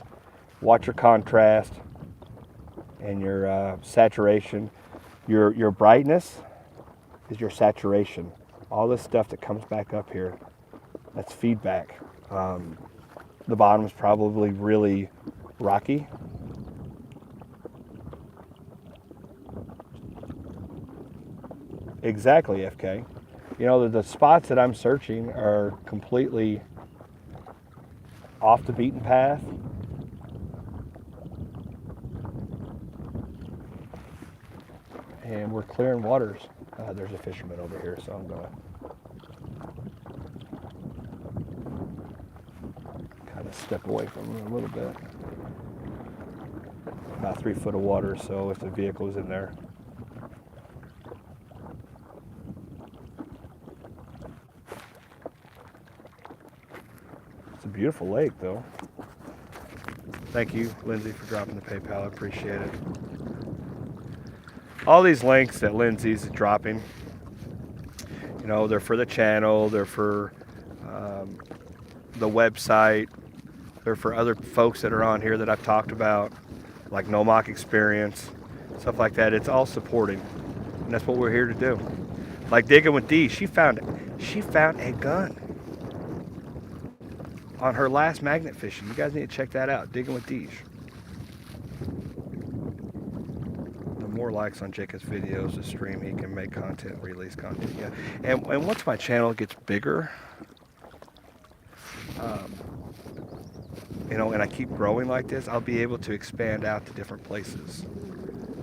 watch your contrast and your saturation. Your brightness is your saturation. All this stuff that comes back up here, that's feedback. The bottom is probably really rocky. Exactly, FK. You know, the spots that I'm searching are completely off the beaten path. And we're clearing waters. There's a fisherman over here, so I'm going to kind of step away from him a little bit. About 3 foot of water, so if the vehicle is in there. It's a beautiful lake, though. Thank you, Lindsay, for dropping the PayPal. I appreciate it. All these links that Lindsay's dropping, you know, they're for the channel, they're for the website, they're for other folks that are on here that I've talked about, like No Mock Experience, stuff like that. It's all supporting, and that's what we're here to do. Like Digging with Dee, she found a gun on her last magnet fishing. You guys need to check that out, Digging with Dee. More likes on Jacob's videos to stream, he can make content, release content. Yeah, and once my channel gets bigger, you know, and I keep growing like this, I'll be able to expand out to different places.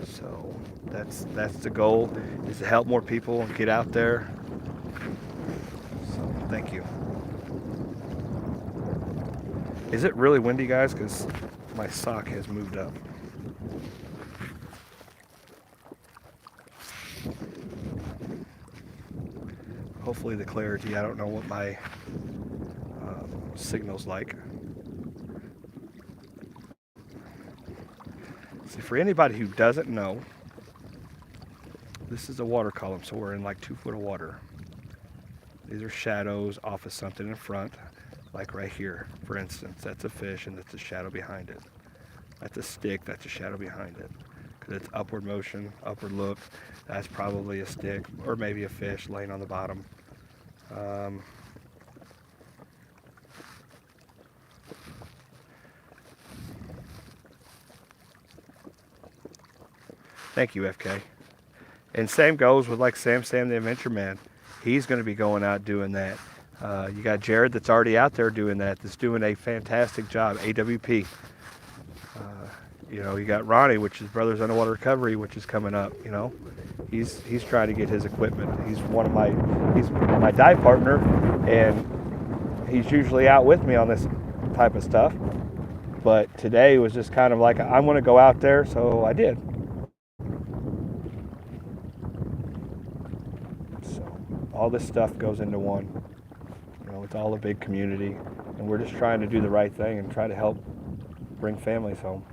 So that's the goal, is to help more people get out there. So thank you. Is it really windy, guys? Because my sock has moved up. Hopefully the clarity, I don't know what my signal's like. See, for anybody who doesn't know, this is a water column, so we're in like 2 foot of water. These are shadows off of something in front, like right here, for instance. That's a fish and that's a shadow behind it. That's a stick, that's a shadow behind it. Because it's upward motion, upward look, that's probably a stick, or maybe a fish laying on the bottom. Thank you, FK. And same goes with like Sam the Adventure Man. He's going to be going out doing that. You got Jared that's already out there doing that, that's doing a fantastic job, AWP. You know, you got Ronnie, which is Brothers Underwater Recovery, which is coming up. You know, he's trying to get his equipment. He's my dive partner, and he's usually out with me on this type of stuff. But today was just kind of like, I'm going to go out there, so I did. So all this stuff goes into one. You know, it's all a big community, and we're just trying to do the right thing and try to help bring families home.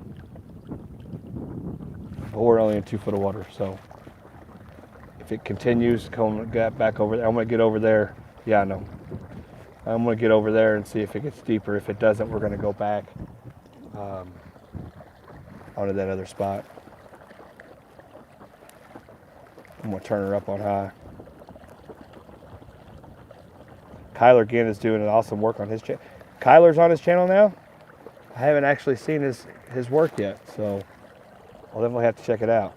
But we're only in 2 foot of water, so if it continues, come back over there. I'm going to get over there. Yeah, I know. I'm going to get over there and see if it gets deeper. If it doesn't, we're going to go back onto that other spot. I'm going to turn her up on high. Kyler again is doing an awesome work on his channel. Kyler's on his channel now? I haven't actually seen his work yet, so I'll definitely have to check it out.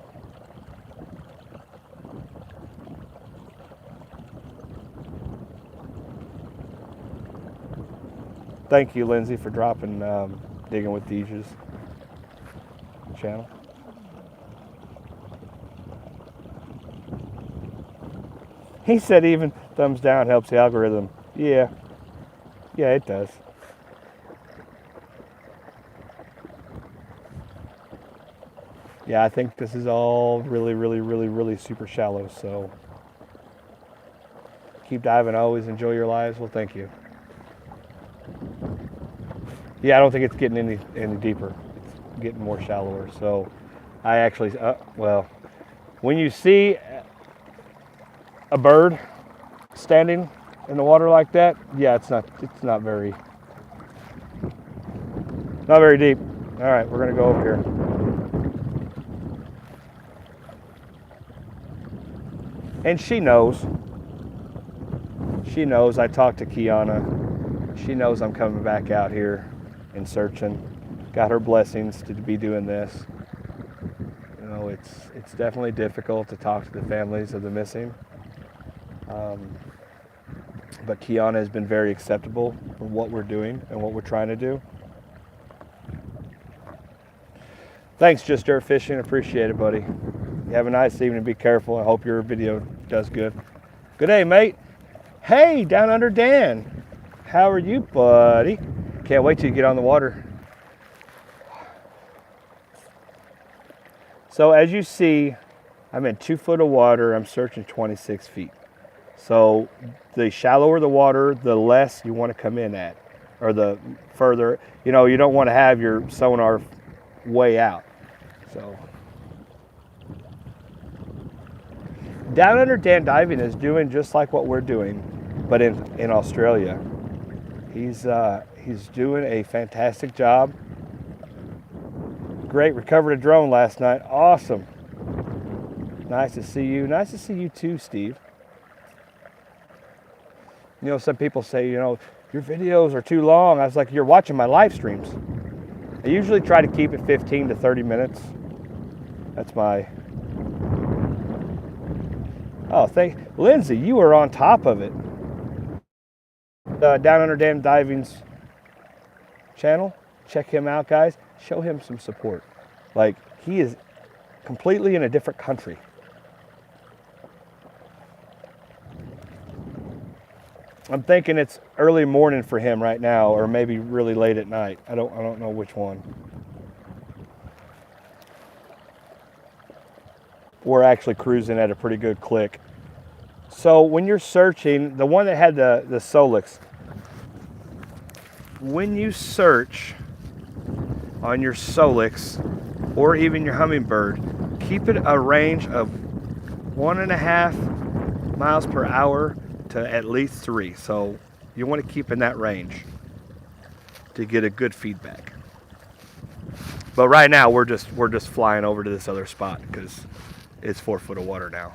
Thank you, Lindsay, for dropping Digging with Deeja's channel. He said even thumbs down helps the algorithm. Yeah, it does. Yeah, I think this is all really super shallow, so keep diving, always enjoy your lives. Well, thank you. Yeah, I don't think it's getting any deeper. It's getting more shallower. So I actually, well, when you see a bird standing in the water like that, yeah, it's not very deep. All right, we're gonna go over here. And she knows. She knows. I talked to Kiana. She knows I'm coming back out here and searching. Got her blessings to be doing this. You know, it's definitely difficult to talk to the families of the missing. But Kiana has been very acceptable for what we're doing and what we're trying to do. Thanks, Just Dirt Fishing. Appreciate it, buddy. You have a nice evening. Be careful. I hope your video does good. Good day, mate. Hey, Down Under Dan. How are you, buddy? Can't wait till you get on the water. So as you see, I'm in 2 foot of water. I'm searching 26 feet. So the shallower the water, the less you want to come in at, or the further, you know, you don't want to have your sonar way out. So Down Under Dan Diving is doing just like what we're doing, but in Australia. He's doing a fantastic job. Great, recovered a drone last night. Awesome. Nice to see you. Nice to see you too, Steve. You know, some people say, you know, your videos are too long. I was like, you're watching my live streams. I usually try to keep it 15 to 30 minutes. That's my... Oh, Lindsay, you are on top of it. Down Under Dan Diving's channel. Check him out, guys. Show him some support. Like, he is completely in a different country. I'm thinking it's early morning for him right now, or maybe really late at night. I don't know which one. We're actually cruising at a pretty good click. So when you're searching, the one that had the Solix, when you search on your Solix or even your Hummingbird, keep it a range of 1.5 miles per hour to at least 3. So you want to keep in that range to get a good feedback. But right now we're just flying over to this other spot because it's 4 foot of water now.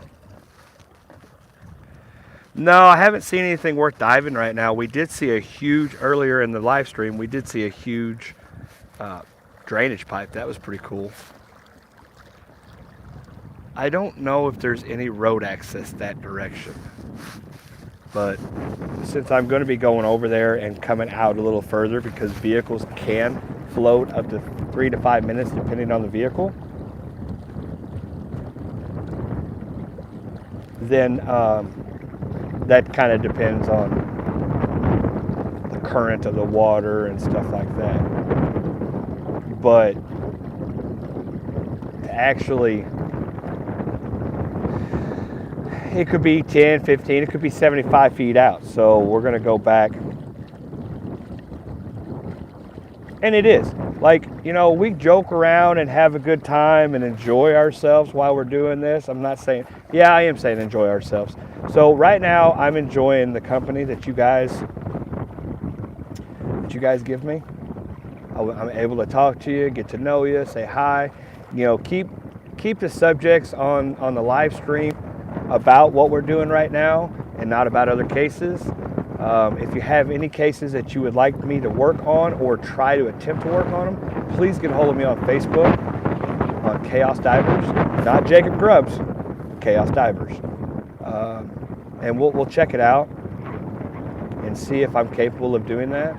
No, I haven't seen anything worth diving right now. We did see a huge, earlier in the live stream, we did see a huge drainage pipe. That was pretty cool. I don't know if there's any road access that direction. But since I'm going to be going over there and coming out a little further, because vehicles can float up to 3 to 5 minutes depending on the vehicle, then that kind of depends on the current of the water and stuff like that. But actually, it could be 10, 15, it could be 75 feet out. So we're going to go back. And it is. Like, you know, we joke around and have a good time and enjoy ourselves while we're doing this. I'm not saying, yeah, I am saying enjoy ourselves. So right now, I'm enjoying the company that you guys give me. I'm able to talk to you, get to know you, say hi. You know, keep the subjects on the live stream about what we're doing right now and not about other cases. If you have any cases that you would like me to work on or try to attempt to work on them, please get a hold of me on Facebook, on Chaos Divers, not Jacob Grubbs, Chaos Divers. And we'll check it out and see if I'm capable of doing that.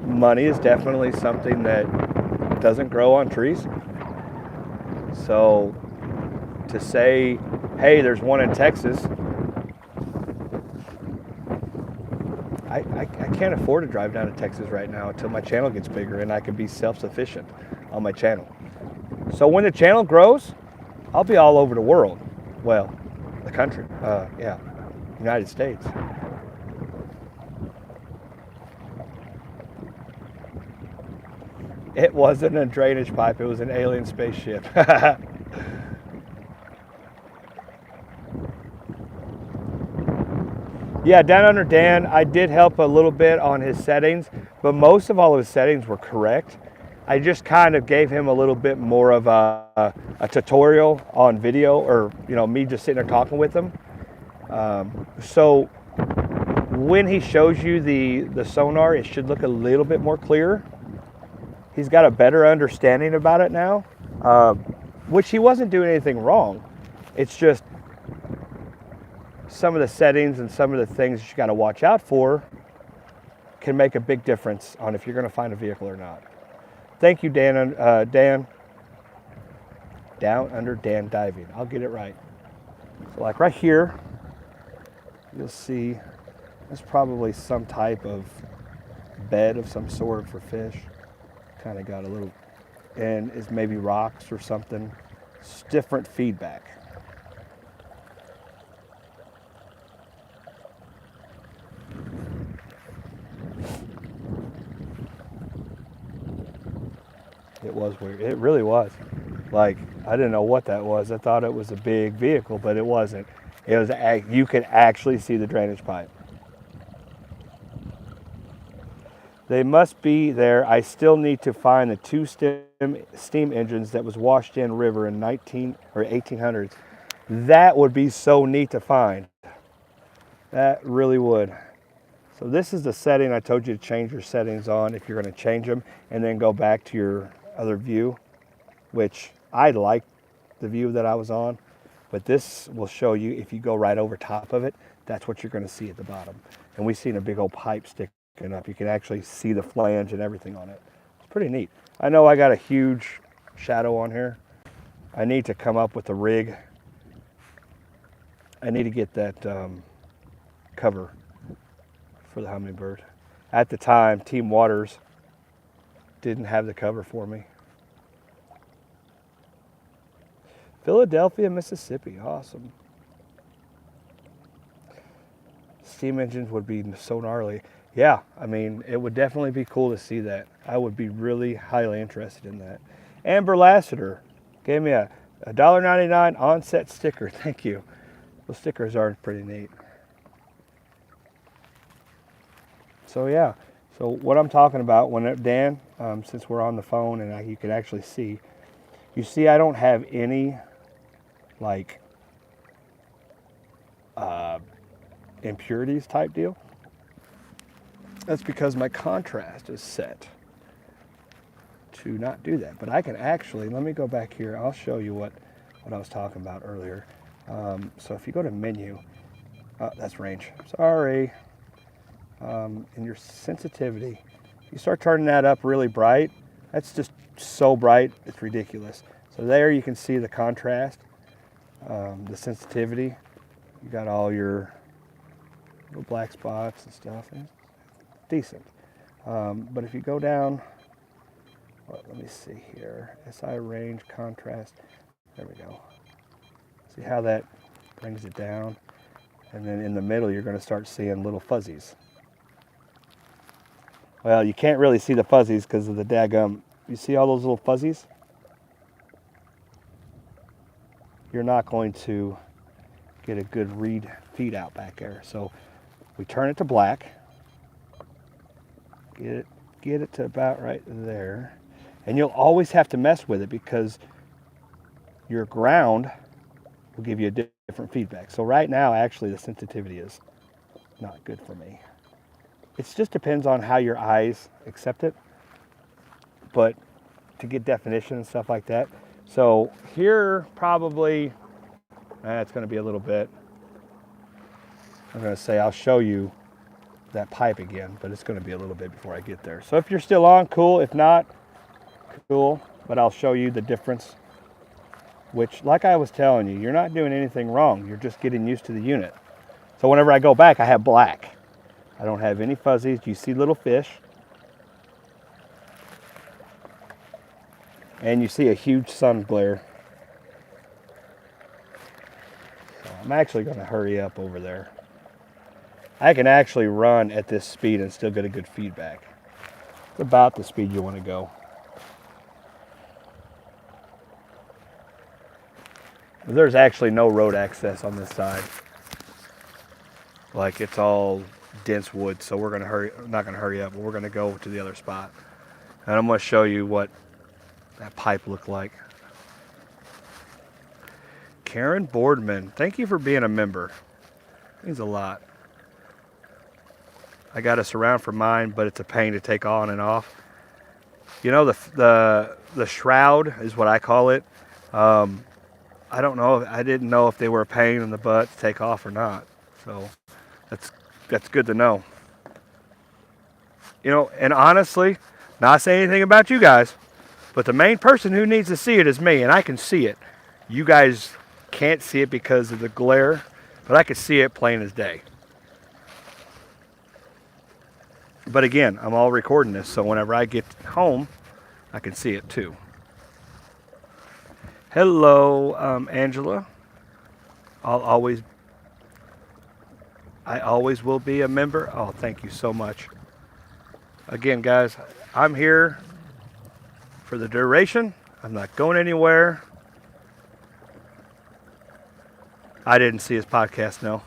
Money is definitely something that doesn't grow on trees. So to say, hey, there's one in Texas, I can't afford to drive down to Texas right now until my channel gets bigger and I can be self-sufficient on my channel. So when the channel grows, I'll be all over the world. Well, the country, United States. It wasn't a drainage pipe, it was an alien spaceship. Yeah, Down Under Dan, I did help a little bit on his settings, but most of all of his settings were correct. I just kind of gave him a little bit more of a tutorial on video, or, you know, me just sitting there talking with him. So when he shows you the sonar, it should look a little bit more clear. He's got a better understanding about it now, which he wasn't doing anything wrong. It's just some of the settings and some of the things you got to watch out for can make a big difference on if you're going to find a vehicle or not. Thank you, Dan. Down Under Dan Diving. I'll get it right. So like right here, you'll see there's probably some type of bed of some sort for fish. Kind of got a little, and it's maybe rocks or something. It's different feedback. It was weird. It really was. Like, I didn't know what that was. I thought it was a big vehicle, but it wasn't. It was, you could actually see the drainage pipe. They must be there. I still need to find the two steam engines that was washed in river in 1800s. That would be so neat to find. That really would. So this is the setting I told you to change your settings on if you're going to change them, and then go back to your other view, which I like the view that I was on, but this will show you if you go right over top of it, that's what you're going to see at the bottom. And we've seen a big old pipe sticking up. You can actually see the flange and everything on it. It's pretty neat. I know I got a huge shadow on here. I need to come up with a rig. I need to get that cover for the hummingbird. At the time, Team Waters didn't have the cover for me. Philadelphia, Mississippi, awesome. Steam engines would be so gnarly. Yeah, I mean, it would definitely be cool to see that. I would be really highly interested in that. Amber Lassiter gave me a $1.99 onset sticker. Thank you. Those stickers are pretty neat. So yeah, so what I'm talking about, when Dan, since we're on the phone and you can actually see, you see I don't have any like impurities type deal. That's because my contrast is set to not do that. But I can actually, let me go back here. I'll show you what I was talking about earlier. So if you go to menu, that's range, sorry. And your sensitivity, you start turning that up really bright, that's just so bright, it's ridiculous. So there you can see the contrast, the sensitivity. You got all your little black spots and stuff. And decent. But if you go down, well, let me see here. SI range, contrast. There we go. See how that brings it down? And then in the middle, you're going to start seeing little fuzzies. Well, you can't really see the fuzzies because of the daggum. You see all those little fuzzies? You're not going to get a good read feed out back there. So we turn it to black. Get it to about right there. And you'll always have to mess with it because your ground will give you a different feedback. So right now, actually, the sensitivity is not good for me. It just depends on how your eyes accept it, but to get definition and stuff like that. So here, probably, it's going to be a little bit. I'm going to say I'll show you that pipe again, but it's going to be a little bit before I get there. So if you're still on, cool. If not, cool. But I'll show you the difference, which, like I was telling you, you're not doing anything wrong. You're just getting used to the unit. So whenever I go back, I have black. I don't have any fuzzies. You see little fish. And you see a huge sun glare. So I'm actually going to hurry up over there. I can actually run at this speed and still get a good feedback. It's about the speed you want to go. There's actually no road access on this side. Like, it's all dense wood, so we're not gonna hurry up, but we're gonna go to the other spot. And I'm gonna show you what that pipe looked like. Karen Boardman, thank you for being a member. It means a lot. I got a surround for mine, but it's a pain to take on and off. You know, the shroud is what I call it. I don't know. I didn't know if they were a pain in the butt to take off or not. So that's good to know. You know, and honestly, not saying anything about you guys, but the main person who needs to see it is me, and I can see it. You guys can't see it because of the glare, but I can see it plain as day. But again, I'm all recording this, so whenever I get home, I can see it too. Hello, Angela. I always will be a member. Oh, thank you so much. Again, guys, I'm here for the duration. I'm not going anywhere. I didn't see his podcast, no.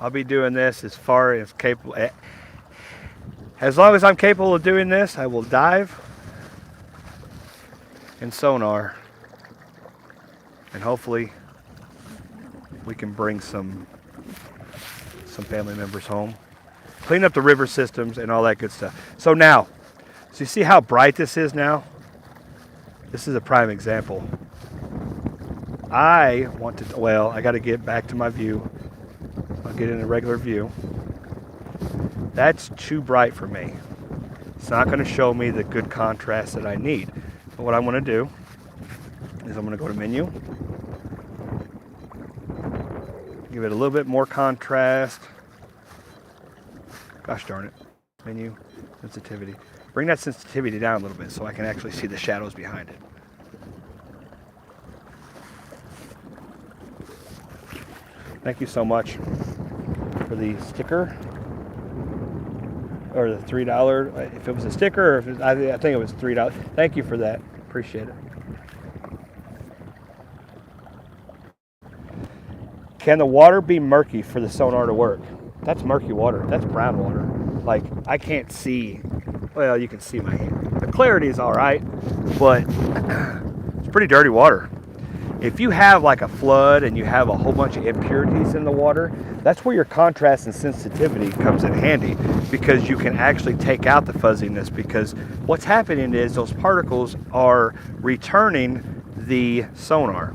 I'll be doing this as far as capable. As long as I'm capable of doing this, I will dive and sonar. And hopefully we can bring some family members home. Clean up the river systems and all that good stuff. So now, so you see how bright this is now? This is a prime example. I got to get back to my view. I'll get in a regular view. That's too bright for me. It's not going to show me the good contrast that I need. But what I'm going to do is I'm going to go to menu. Give it a little bit more contrast. Gosh darn it. Menu, sensitivity. Bring that sensitivity down a little bit so I can actually see the shadows behind it. Thank you so much for the sticker. Or the $3. If it was a sticker, or if I think it was $3. Thank you for that. Appreciate it. Can the water be murky for the sonar to work? That's murky water. That's brown water. Like, I can't see. Well, you can see my hand. The clarity is all right, but it's pretty dirty water. If you have like a flood and you have a whole bunch of impurities in the water, that's where your contrast and sensitivity comes in handy, because you can actually take out the fuzziness, because what's happening is those particles are returning the sonar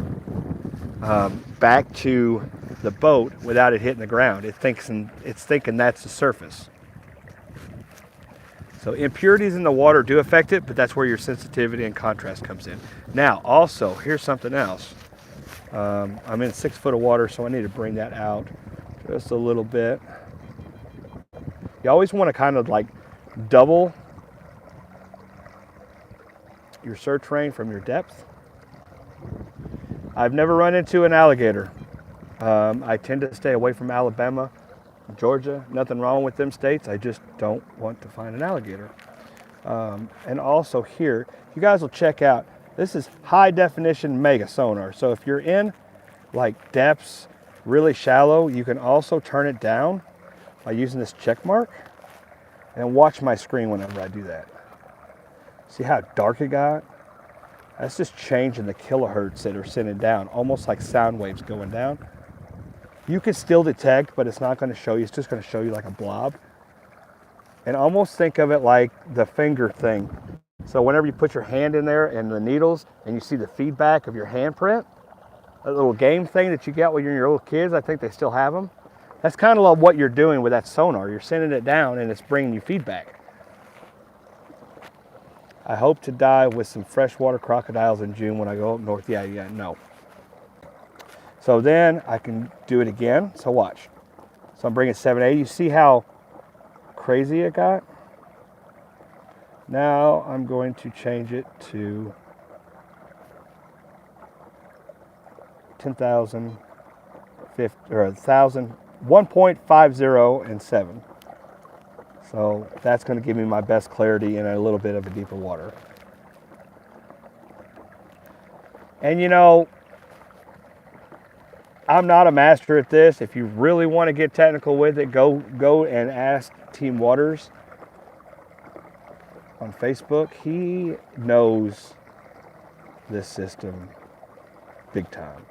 back to the boat without it hitting the ground. It's thinking that's the surface. So impurities in the water do affect it, but that's where your sensitivity and contrast comes in. Now, also, here's something else. I'm in 6 foot of water, so I need to bring that out just a little bit. You always want to kind of like double your search range from your depth. I've never run into an alligator. I tend to stay away from Alabama, Georgia. Nothing wrong with them states. I just don't want to find an alligator. And also here, you guys will check out, this is high definition mega sonar. So if you're in like depths really shallow, you can also turn it down by using this check mark, and watch my screen whenever I do that. See how dark it got? That's just changing the kilohertz that are sending down, almost like sound waves going down. You can still detect, but it's not going to show you. It's just going to show you like a blob. And almost think of it like the finger thing. So whenever you put your hand in there and the needles, and you see the feedback of your handprint, a little game thing that you get when you're in your little kids, I think they still have them. That's kind of like what you're doing with that sonar. You're sending it down and it's bringing you feedback. I hope to dive with some freshwater crocodiles in June when I go up north. Yeah, no. So then I can do it again. So watch. So I'm bringing 780. You see how crazy it got? Now I'm going to change it to 10,000, or 1,000, 1.50 and 7. So that's going to give me my best clarity in a little bit of a deeper water. And you know, I'm not a master at this. If you really want to get technical with it, go and ask Team Waters on Facebook. He knows this system big time.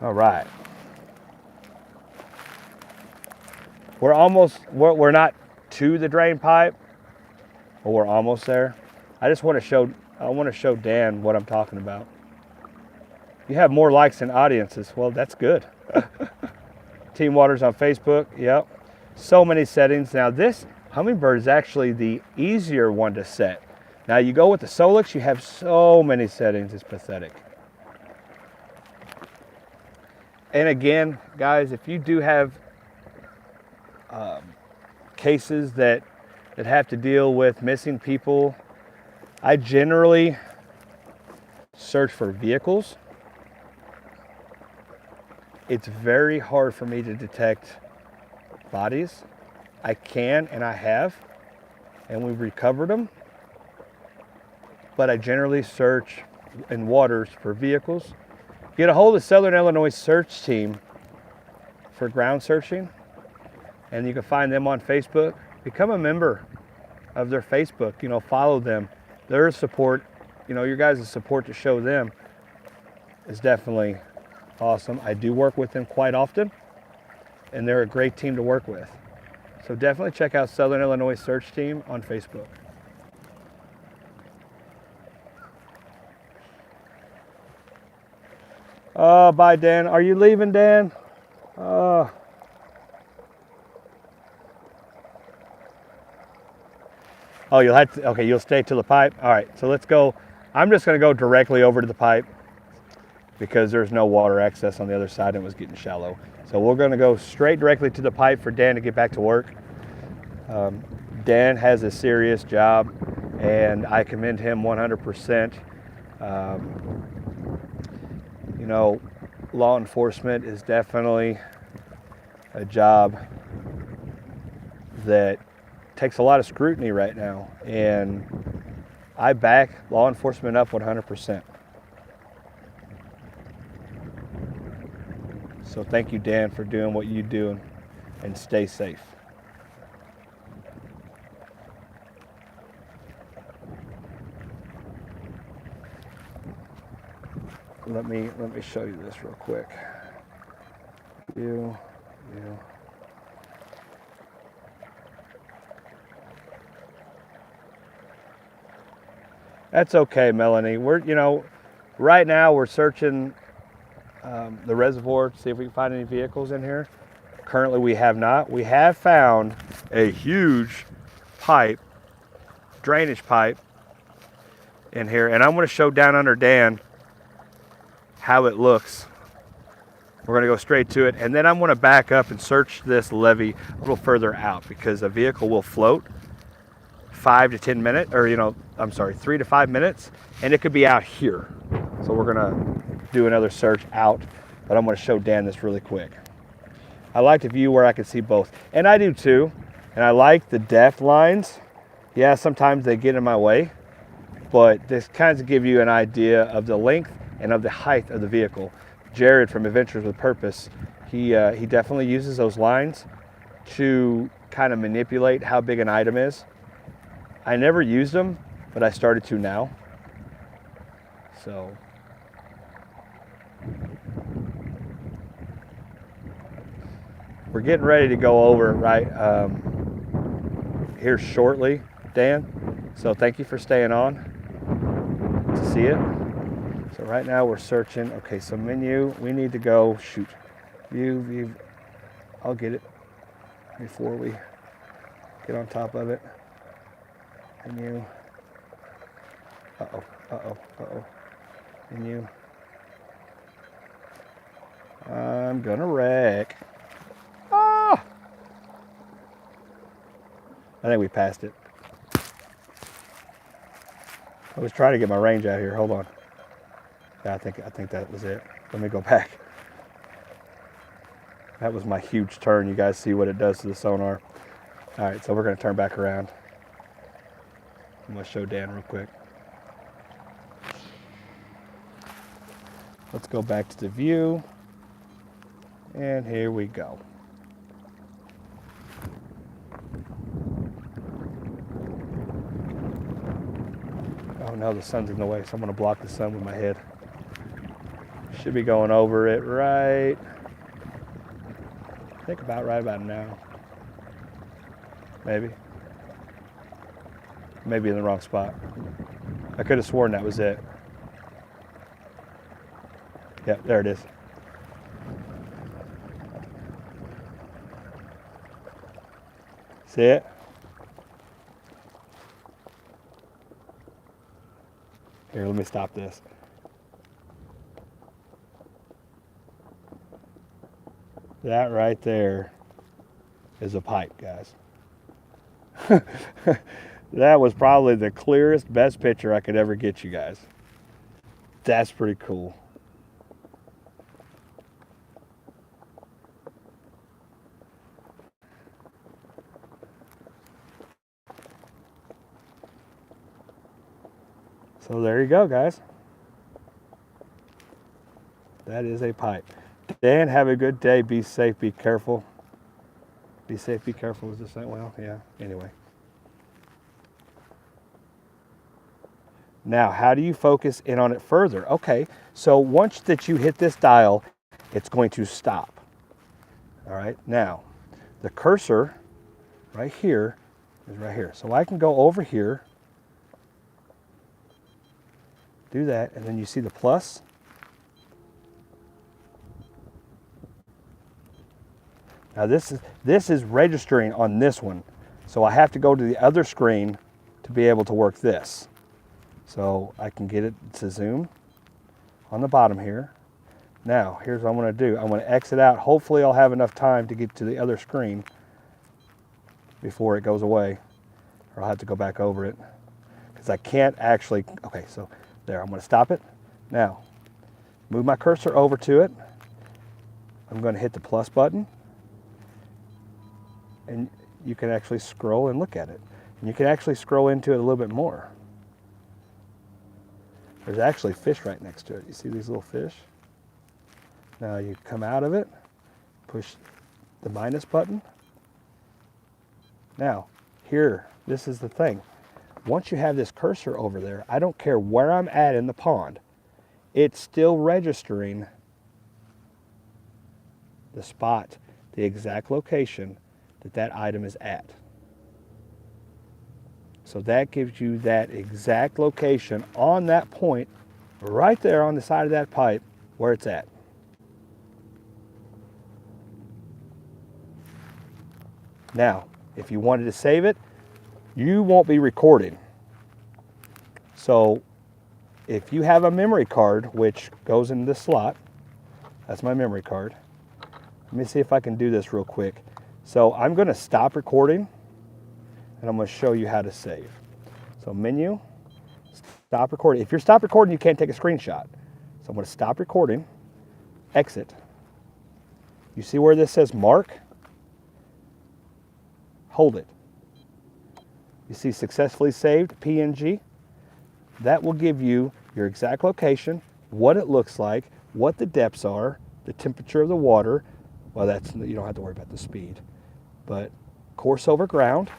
All right. We're not to the drain pipe, but we're almost there. I want to show Dan what I'm talking about. You have more likes than audiences. Well, that's good. Team Waters on Facebook. Yep. So many settings. Now this Humminbird is actually the easier one to set. Now you go with the Solix, you have so many settings, it's pathetic. And again, guys, if you do have cases that have to deal with missing people, I generally search for vehicles. It's very hard for me to detect bodies. I can, and I have, and we've recovered them. But I generally search in waters for vehicles. Get a hold of the Southern Illinois search team for ground searching, and you can find them on Facebook. Become a member of their Facebook, follow them. Their support, your guys' support to show them is definitely awesome. I do work with them quite often, and they're a great team to work with. So definitely check out Southern Illinois search team on Facebook. Bye, Dan. Are you leaving, Dan? Oh, you'll have to, okay, you'll stay till the pipe. All right, so let's go. I'm just gonna go directly over to the pipe because there's no water access on the other side and it was getting shallow. So we're gonna go straight directly to the pipe for Dan to get back to work. Dan has a serious job and I commend him 100%. Law enforcement is definitely a job that takes a lot of scrutiny right now, and I back law enforcement up 100%. So thank you, Dan, for doing what you do, and stay safe. Let me show you this real quick. That's okay, Melanie. Right now we're searching the reservoir to see if we can find any vehicles in here. Currently we have not. We have found a huge pipe, drainage pipe in here, and I'm going to show down under Dan how it looks. We're going to go straight to it, and then I'm going to back up and search this levee a little further out, because a vehicle will float 5 to 10 minutes, or 3 to 5 minutes, and it could be out here. So we're going to do another search out, but I'm going to show Dan this really quick. I like the view where I can see both, and I do too. And I like the depth lines. Yeah, sometimes they get in my way, but this kind of give you an idea of the length and of the height of the vehicle. Jared from Adventures with Purpose, he definitely uses those lines to kind of manipulate how big an item is. I never used them, but I started to now. So we're getting ready to go over here shortly, Dan. So thank you for staying on to see it. So right now we're searching. Okay, so menu, we need to go, view, I'll get it before we get on top of it. Menu, menu. I'm gonna wreck. Ah! I think we passed it. I was trying to get my range out here. Hold on. Yeah, I think that was it. Let me go back. That was my huge turn. You guys see what it does to the sonar. All right, so we're going to turn back around. I'm going to show Dan real quick. Let's go back to the view. And here we go. Oh no, the sun's in the way, so I'm going to block the sun with my head. Should be going over it right, I think right about now. Maybe in the wrong spot. I could have sworn that was it. Yep, there it is. See it? Here, let me stop this. That right there is a pipe, guys. That was probably the clearest, best picture I could ever get you guys. That's pretty cool. So there you go, guys. That is a pipe. Dan, have a good day. Be safe, be careful. Be safe, be careful. Is this that well? Yeah, anyway. Now, how do you focus in on it further? Okay, so once that you hit this dial, it's going to stop. All right, now, the cursor right here is right here. So I can go over here, do that, and then you see the plus. Now this is registering on this one. So I have to go to the other screen to be able to work this. So I can get it to zoom on the bottom here. Now, here's what I'm going to do. I'm going to exit out. Hopefully I'll have enough time to get to the other screen before it goes away. Or I'll have to go back over it. Because I can't actually, okay, so there, I'm going to stop it. Now, move my cursor over to it. I'm going to hit the plus button. And you can actually scroll and look at it. And you can actually scroll into it a little bit more. There's actually fish right next to it. You see these little fish? Now you come out of it, push the minus button. Now, here, this is the thing. Once you have this cursor over there, I don't care where I'm at in the pond, it's still registering the spot, the exact location that that item is at. So that gives you that exact location on that point, right there on the side of that pipe where it's at. Now, if you wanted to save it, you won't be recording. So if you have a memory card, which goes in this slot, that's my memory card. Let me see if I can do this real quick. So I'm going to stop recording and I'm going to show you how to save. So menu, stop recording. If you're stop recording, you can't take a screenshot. So I'm going to stop recording, exit. You see where this says mark? Hold it. You see successfully saved PNG? That will give you your exact location, what it looks like, what the depths are, the temperature of the water. Well, that's, you don't have to worry about the speed. But course over ground,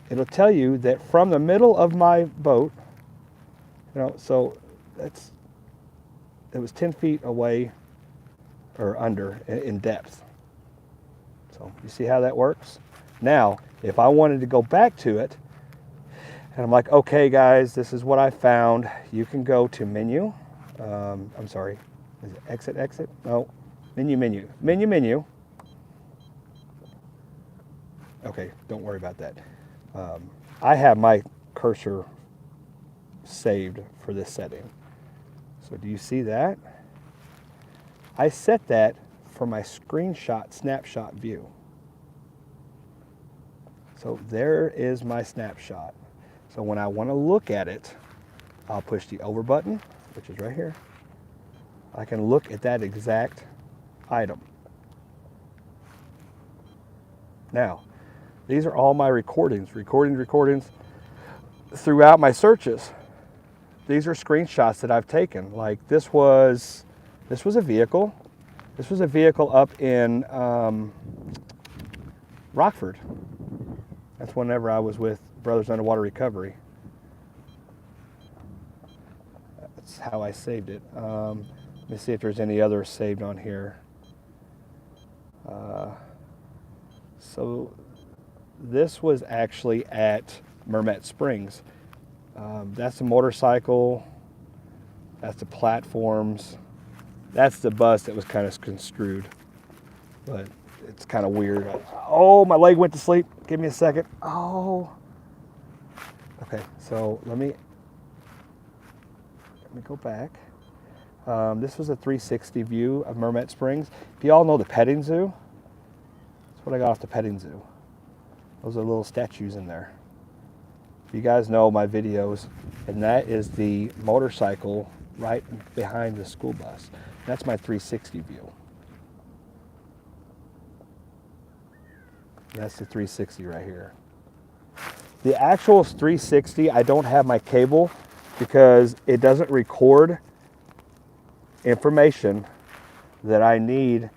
it'll tell you that from the middle of my boat, so it was 10 feet away or under in depth. So you see how that works? Now, if I wanted to go back to it, and I'm like, okay guys, this is what I found. You can go to menu. I'm sorry, is it exit? No, menu. Okay, don't worry about that. I have my cursor saved for this setting. So do you see that? I set that for my snapshot view. So there is my snapshot. So when I want to look at it, I'll push the over button, which is right here. I can look at that exact item. Now, these are all my recordings throughout my searches. These are screenshots that I've taken. Like this was a vehicle. This was a vehicle up in Rockford. That's whenever I was with Brothers Underwater Recovery. That's how I saved it. Let me see if there's any others saved on here. So this was actually at Mermet Springs. That's the motorcycle. That's the platforms. That's the bus that was kind of construed. But it's kind of weird. Oh, my leg went to sleep. Give me a second. Oh. Okay, so let me go back. This was a 360 view of Mermet Springs. If you all know the petting zoo, that's what I got off the petting zoo. Those are little statues in there. You guys know my videos, and that is the motorcycle right behind the school bus. That's my 360 view. That's the 360 right here. The actual 360, I don't have my cable because it doesn't record information that I need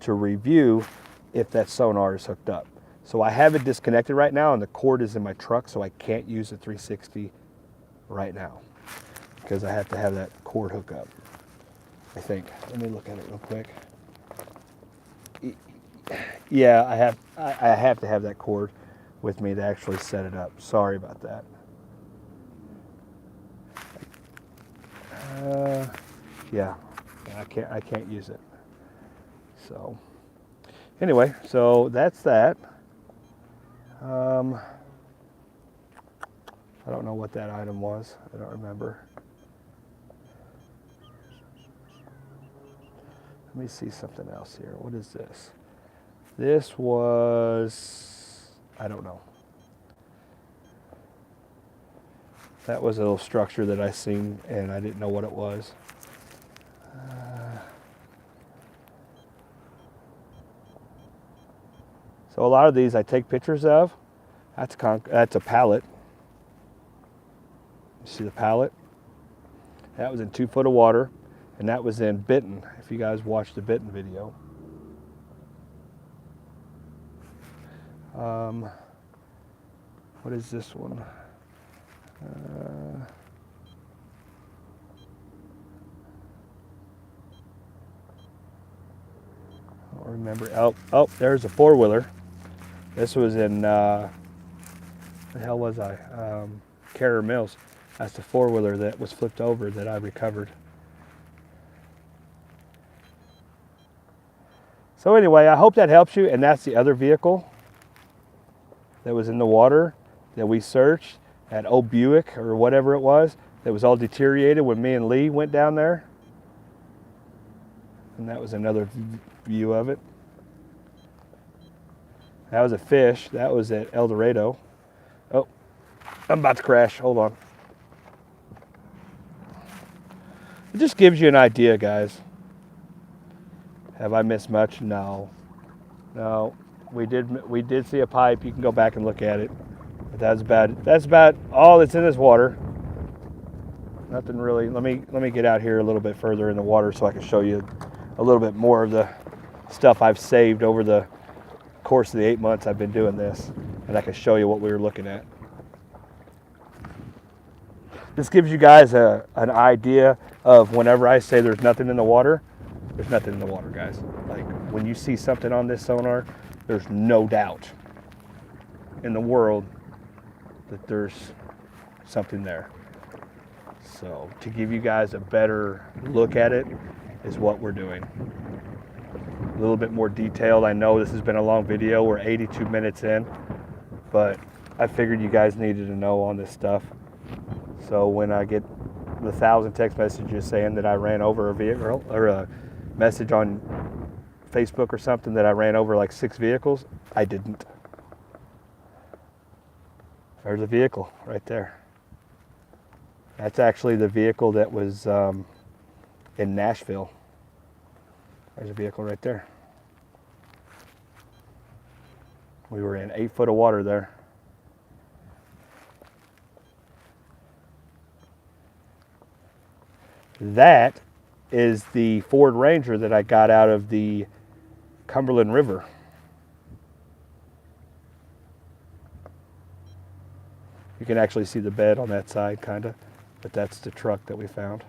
to review if that sonar is hooked up. So I have it disconnected right now and the cord is in my truck, so I can't use the 360 right now because I have to have that cord hook up, I think. Let me look at it real quick. Yeah, I have to have that cord with me to actually set it up. Sorry about that. Yeah, I can't use it. So anyway, so that's that. I don't know what that item was. I don't remember. Let me see something else here. What is this? This was, I don't know. That was a little structure that I seen and I didn't know what it was. So a lot of these I take pictures of. That's a pallet. You see the pallet? That was in 2 foot of water, and that was in Benton, if you guys watched the Benton video. What is this one? I don't remember. Oh, there's a 4-wheeler. This was in The hell was I? Carrier Mills. That's the four-wheeler that was flipped over that I recovered. So anyway, I hope that helps you. And that's the other vehicle that was in the water that we searched at Old Buick or whatever it was, that was all deteriorated when me and Lee went down there. And that was another view of it. That was a fish. That was at El Dorado. Oh, I'm about to crash. Hold on. It just gives you an idea, guys. Have I missed much? No. No. We did see a pipe. You can go back and look at it. But that's about all that's in this water. Nothing really. Let me get out here a little bit further in the water so I can show you a little bit more of the stuff I've saved over the course of the 8 months I've been doing this, and I can show you what we were looking at. This gives you guys an idea of whenever I say there's nothing in the water, there's nothing in the water, guys. Like when you see something on this sonar, there's no doubt in the world that there's something there. So to give you guys a better look at it is what we're doing. A little bit more detailed. I know this has been a long video. We're 82 minutes in, but I figured you guys needed to know on this stuff. So when I get the 1,000 text messages saying that I ran over a vehicle, or a message on Facebook or something that I ran over like 6 vehicles, I didn't. There's a vehicle right there. That's actually the vehicle that was in Nashville. There's a vehicle right there. We were in 8 foot of water there. That is the Ford Ranger that I got out of the Cumberland River. You can actually see the bed on that side, kind of, but that's the truck that we found.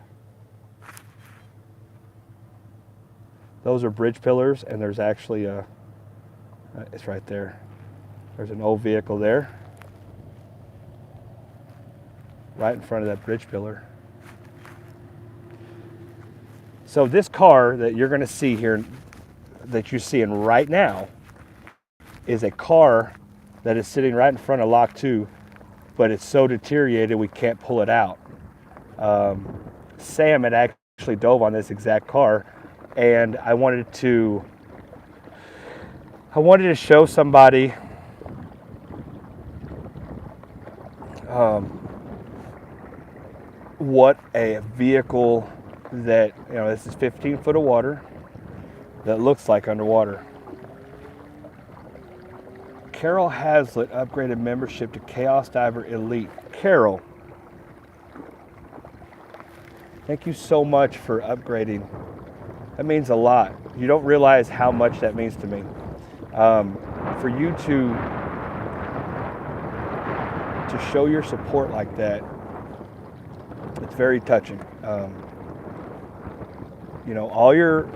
Those are bridge pillars, and there's actually a, it's right there. There's an old vehicle there, right in front of that bridge pillar. So this car that you're going to see here, that you're seeing right now, is a car that is sitting right in front of Lock 2, but it's so deteriorated we can't pull it out. Sam had actually dove on this exact car, and I wanted to show somebody what a vehicle that, you know, this is 15 foot of water that looks like underwater. Carol Hazlitt upgraded membership to Chaos Diver Elite. Carol, thank you so much for upgrading. That means a lot. You don't realize how much that means to me. For you to show your support like that, it's very touching. You know, all your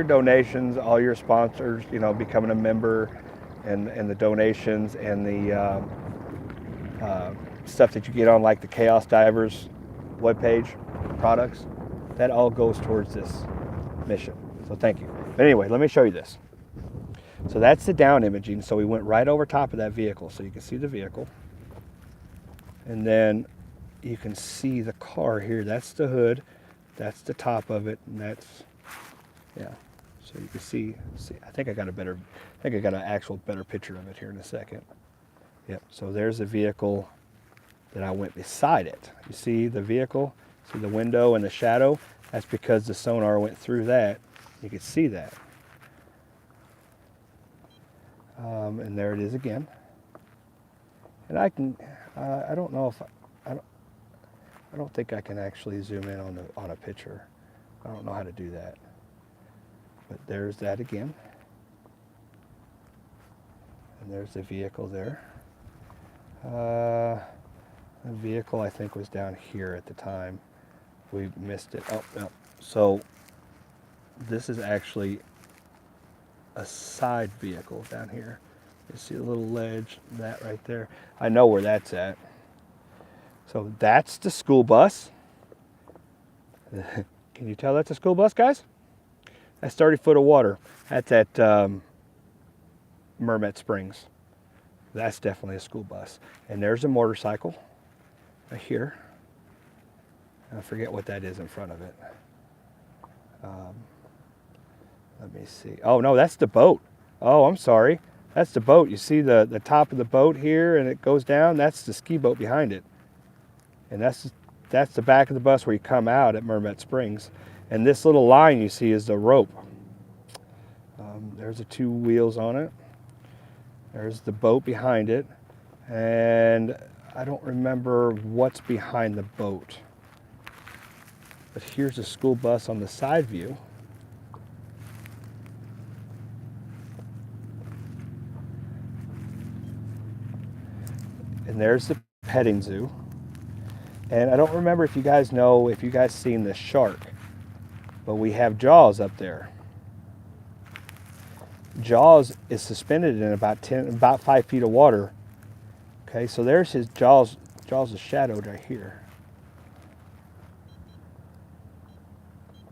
donations, all your sponsors, you know, becoming a member, and the donations and the stuff that you get on like the Chaos Divers webpage products, that all goes towards this mission. So thank you. But anyway, let me show you this. So that's the down imaging. So we went right over top of that vehicle, so you can see the vehicle, and then you can see the car here. That's the hood, that's the top of it, and that's, yeah. So you can see. I think I got an actual better picture of it here in a second. Yep. So there's the vehicle that I went beside it. You see the vehicle? See the window and the shadow? That's because the sonar went through that. You can see that. And there it is again. And I can. I don't know if I don't think I can actually zoom in on a picture. I don't know how to do that. But there's that again. And there's the vehicle there. The vehicle I think was down here at the time. We missed it. Oh, no. So this is actually a side vehicle down here. You see a little ledge, that right there. I know where that's at. So that's the school bus. Can you tell that's a school bus, guys? That's 30 foot of water. That's at Mermet Springs. That's definitely a school bus. And there's a motorcycle right here. I forget what that is in front of it. Let me see. Oh no, that's the boat. Oh, I'm sorry. That's the boat. You see the top of the boat here and it goes down? That's the ski boat behind it. And that's the back of the bus where you come out at Mermet Springs. And this little line you see is the rope. There's the 2 wheels on it. There's the boat behind it. And I don't remember what's behind the boat. But here's a school bus on the side view. And there's the petting zoo. And I don't remember if you guys seen the shark, but we have Jaws up there. Jaws is suspended in about 5 feet of water. Okay, so there's his Jaws is shadowed right here.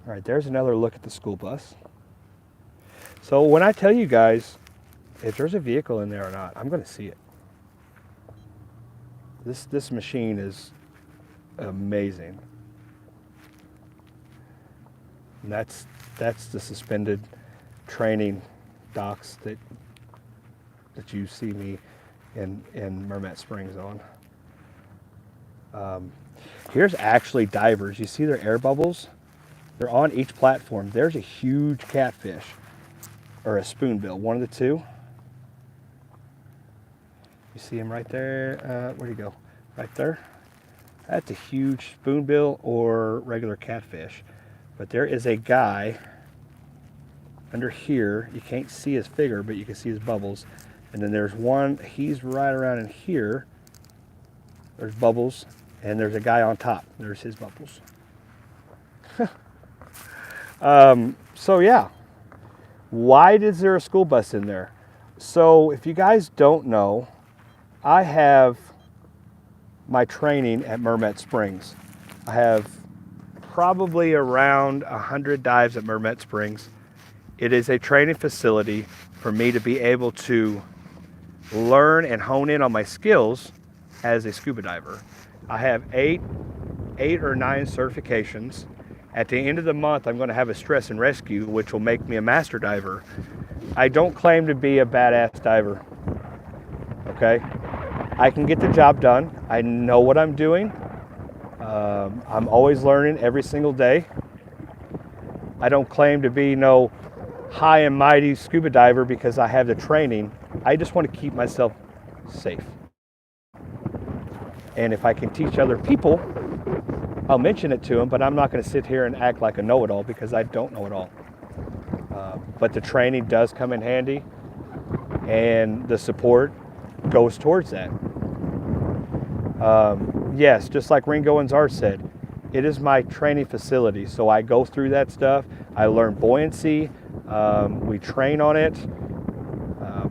All right, there's another look at the school bus. So when I tell you guys, if there's a vehicle in there or not, I'm going to see it. This machine is amazing. And that's the suspended training docks that you see me in Mermet Springs on. Here's actually divers. You see their air bubbles? They're on each platform. There's a huge catfish or a spoonbill, one of the two. You see him right there? Where'd he go? Right there. That's a huge spoonbill or regular catfish. But there is a guy under here. You can't see his figure, but you can see his bubbles. And then there's one, he's right around in here. There's bubbles, and there's a guy on top. There's his bubbles. So yeah, why is there a school bus in there? So if you guys don't know, I have my training at Mermet Springs. I have probably around 100 dives at Mermet Springs. It is a training facility for me to be able to learn and hone in on my skills as a scuba diver. I have eight or nine certifications. At the end of the month, I'm going to have a stress and rescue, which will make me a master diver. I don't claim to be a badass diver, okay? I can get the job done. I know what I'm doing. I'm always learning every single day. I don't claim to be no high and mighty scuba diver because I have the training. I just want to keep myself safe. And if I can teach other people, I'll mention it to them, but I'm not going to sit here and act like a know-it-all because I don't know it all. But the training does come in handy, and the support goes towards that. Yes, just like Ringo and Czar said, it is my training facility, so I go through that stuff. I learn buoyancy. We train on it.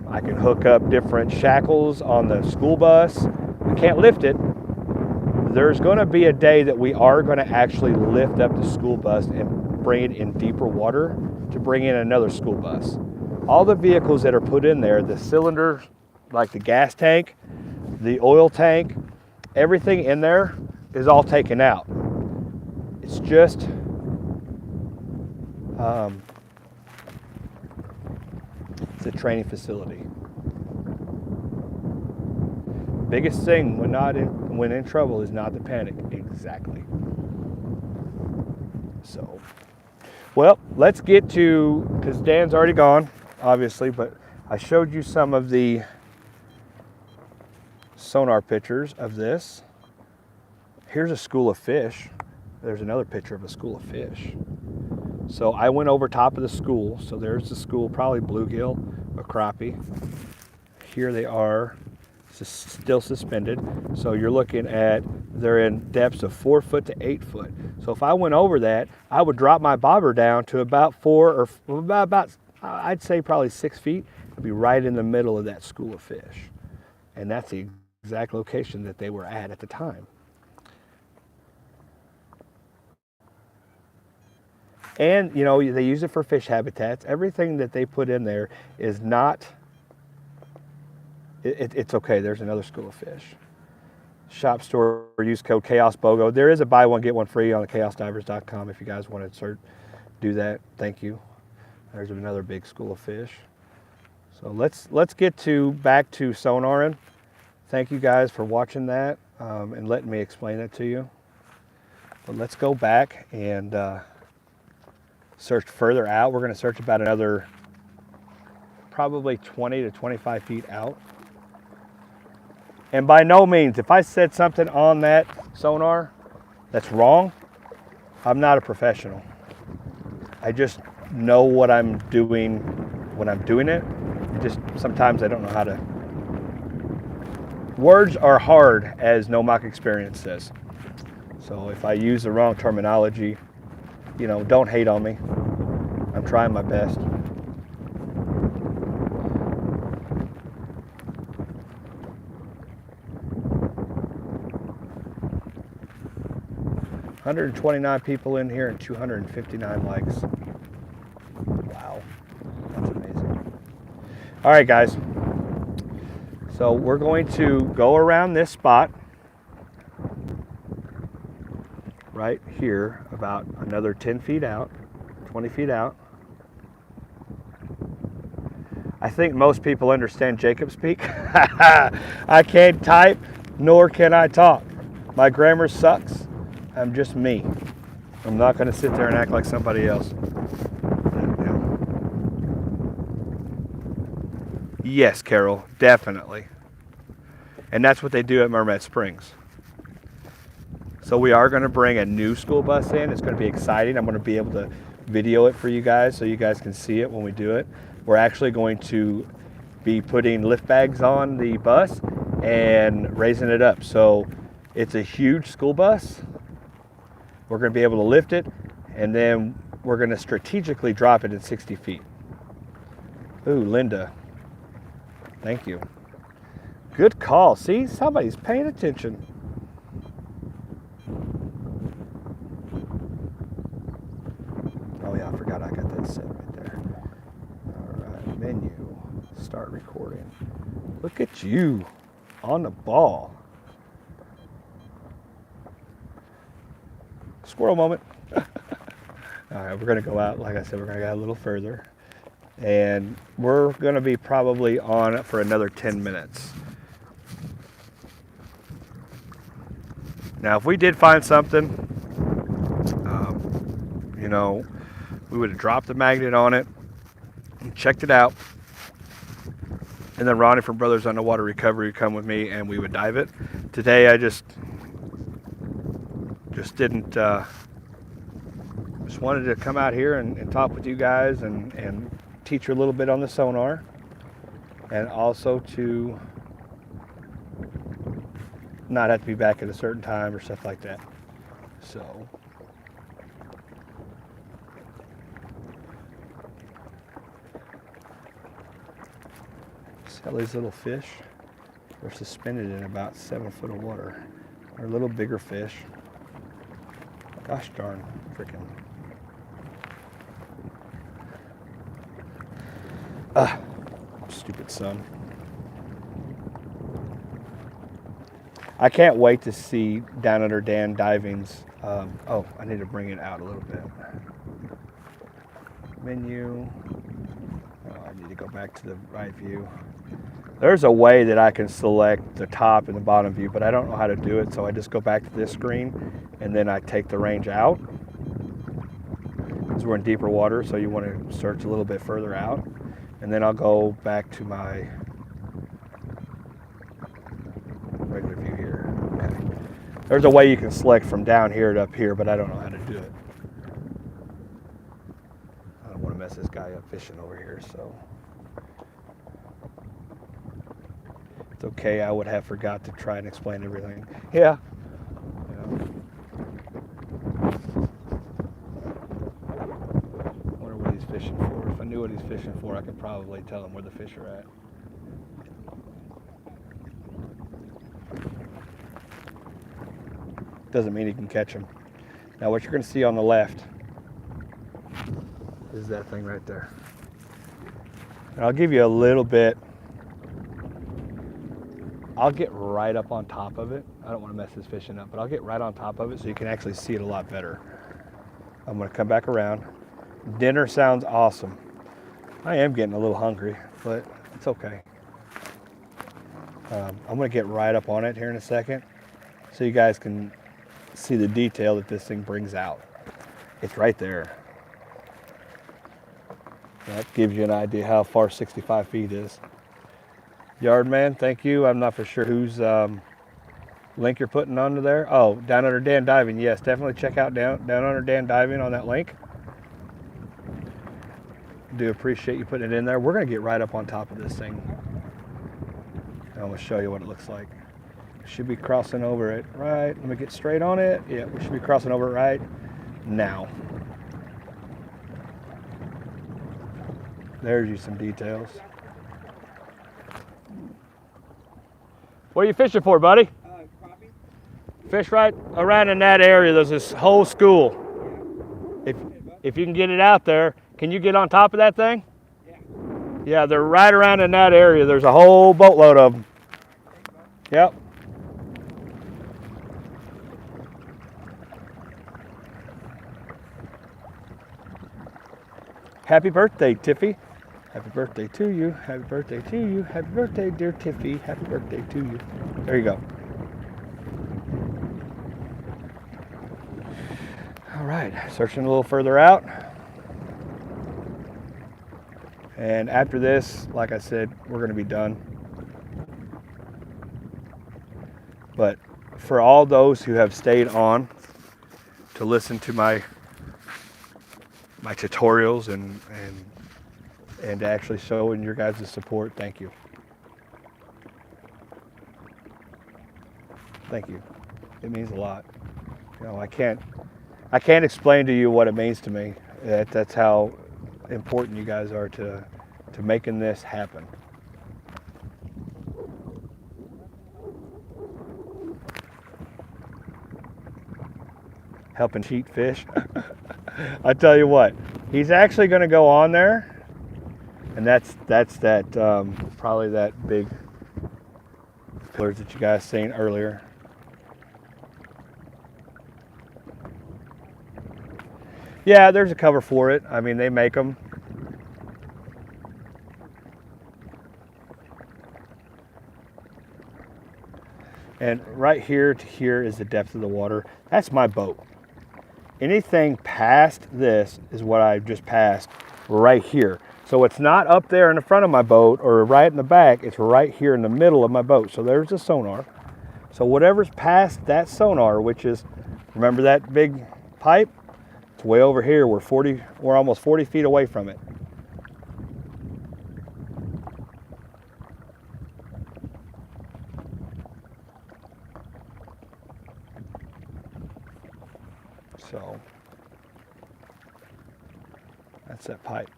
I can hook up different shackles on the school bus. We can't lift it. There's going to be a day that we are going to actually lift up the school bus and bring it in deeper water to bring in another school bus. All the vehicles that are put in there, the cylinder, like the gas tank, the oil tank, everything in there is all taken out. It's just it's a training facility. Biggest thing when in trouble is not to panic. Exactly. So, well, let's get to, because Dan's already gone, obviously, but I showed you some of the sonar pictures of this. Here's a school of fish. There's another picture of a school of fish. So I went over top of the school. So there's the school, probably bluegill or crappie. Here they are, still suspended. So you're looking at, they're in depths of 4 foot to 8 foot. So if I went over that, I would drop my bobber down to about I'd say probably 6 feet. be right in the middle of that school of fish. And that's the exact location that they were at the time. And, you know, they use it for fish habitats. Everything that they put in there is not, it's okay. There's another school of fish. Shop store, use code CHAOSBOGO. There is a buy one, get one free on the chaosdivers.com if you guys want to do that. Thank you. There's another big school of fish. So let's get back to sonaring. Thank you guys for watching that and letting me explain it to you. But let's go back and search further out. We're going to search about another probably 20 to 25 feet out. And by no means, if I said something on that sonar that's wrong, I'm not a professional. I just know what I'm doing when I'm doing it. Just sometimes I don't know how to. Words are hard, as No Mock Experience says. So if I use the wrong terminology, you know, don't hate on me. I'm trying my best. $129 people in here and 259 likes. Wow, that's amazing. All right, guys. So we're going to go around this spot right here, about another 10 feet out, 20 feet out. I think most people understand Jacob speak. I can't type, nor can I talk. My grammar sucks. I'm just me. I'm not going to sit there and act like somebody else. Yes, Carol, definitely. And that's what they do at Mermet Springs. So we are going to bring a new school bus in. It's going to be exciting. I'm going to be able to video it for you guys so you guys can see it when we do it. We're actually going to be putting lift bags on the bus and raising it up. So it's a huge school bus. We're going to be able to lift it, and then we're going to strategically drop it at 60 feet. Ooh, Linda. Thank you. Good call. See, somebody's paying attention. Oh yeah, I forgot I got that set right there. All right, menu, start recording. Look at you on the ball. Squirrel moment. All right, we're going to go out. Like I said, we're going to go a little further. And we're going to be probably on for another 10 minutes. Now, if we did find something, you know, we would have dropped the magnet on it and checked it out. And then Ronnie from Brothers Underwater Recovery would come with me and we would dive it. Today, I just didn't, just wanted to come out here and talk with you guys and teach you a little bit on the sonar, and also to not have to be back at a certain time or stuff like that. So see how these little fish are suspended in about 7 foot of water. They're a little bigger fish. Gosh darn freaking. Stupid sun. I can't wait to see Down Under Dan diving's. Oh, I need to bring it out a little bit. Menu. Oh, I need to go back to the right view. There's a way that I can select the top and the bottom view, but I don't know how to do it, so I just go back to this screen and then I take the range out. Because we're in deeper water, so you want to search a little bit further out. And then I'll go back to my regular view here. Okay. There's a way you can select from down here to up here, but I don't know how to do it. I don't want to mess this guy up fishing over here, so. It's okay, I would have forgot to try and explain everything. Yeah. I wonder what he's fishing for. If I knew what he's fishing for, I could probably tell him where the fish are at. Doesn't mean he can catch them. Now what you're going to see on the left is that thing right there. And I'll give you a little bit. I'll get right up on top of it. I don't want to mess this fishing up, but I'll get right on top of it so you can actually see it a lot better. I'm going to come back around. Dinner sounds awesome. I am getting a little hungry, but it's okay. I'm going to get right up on it here in a second so you guys can see the detail that this thing brings out. It's right there. That gives you an idea how far 65 feet is. Yardman, thank you. I'm not for sure whose link you're putting onto there. Oh, Down Under Dan Diving. Yes, definitely check out Down Under Dan Diving on that link. Do appreciate you putting it in there. We're going to get right up on top of this thing. I'm going to show you what it looks like. Should be crossing over it right. Let me get straight on it. Yeah, we should be crossing over it right now. There's you some details. What are you fishing for, buddy? Crappie. Fish right around in that area. There's this whole school. If you can get it out there, can you get on top of that thing? Yeah. Yeah, they're right around in that area. There's a whole boatload of them. Yep. Happy birthday, Tiffy. Happy birthday to you. Happy birthday to you. Happy birthday, dear Tiffy. Happy birthday to you. There you go. All right, searching a little further out. And after this, like I said, we're going to be done. But for all those who have stayed on to listen to my tutorials and actually showing your guys' support, thank you. Thank you. It means a lot. You know, I can't explain to you what it means to me. That's how important you guys are to making this happen. Helping cheat fish. I tell you what, he's actually going to go on there, and that's that probably that big pillars that you guys seen earlier. Yeah, there's a cover for it. I mean, they make them. And right here to here is the depth of the water. That's my boat. Anything past this is what I just passed right here. So it's not up there in the front of my boat or right in the back. It's right here in the middle of my boat. So there's the sonar. So whatever's past that sonar, which is, remember that big pipe? It's way over here. We're almost 40 feet away from it. So that's that pipe.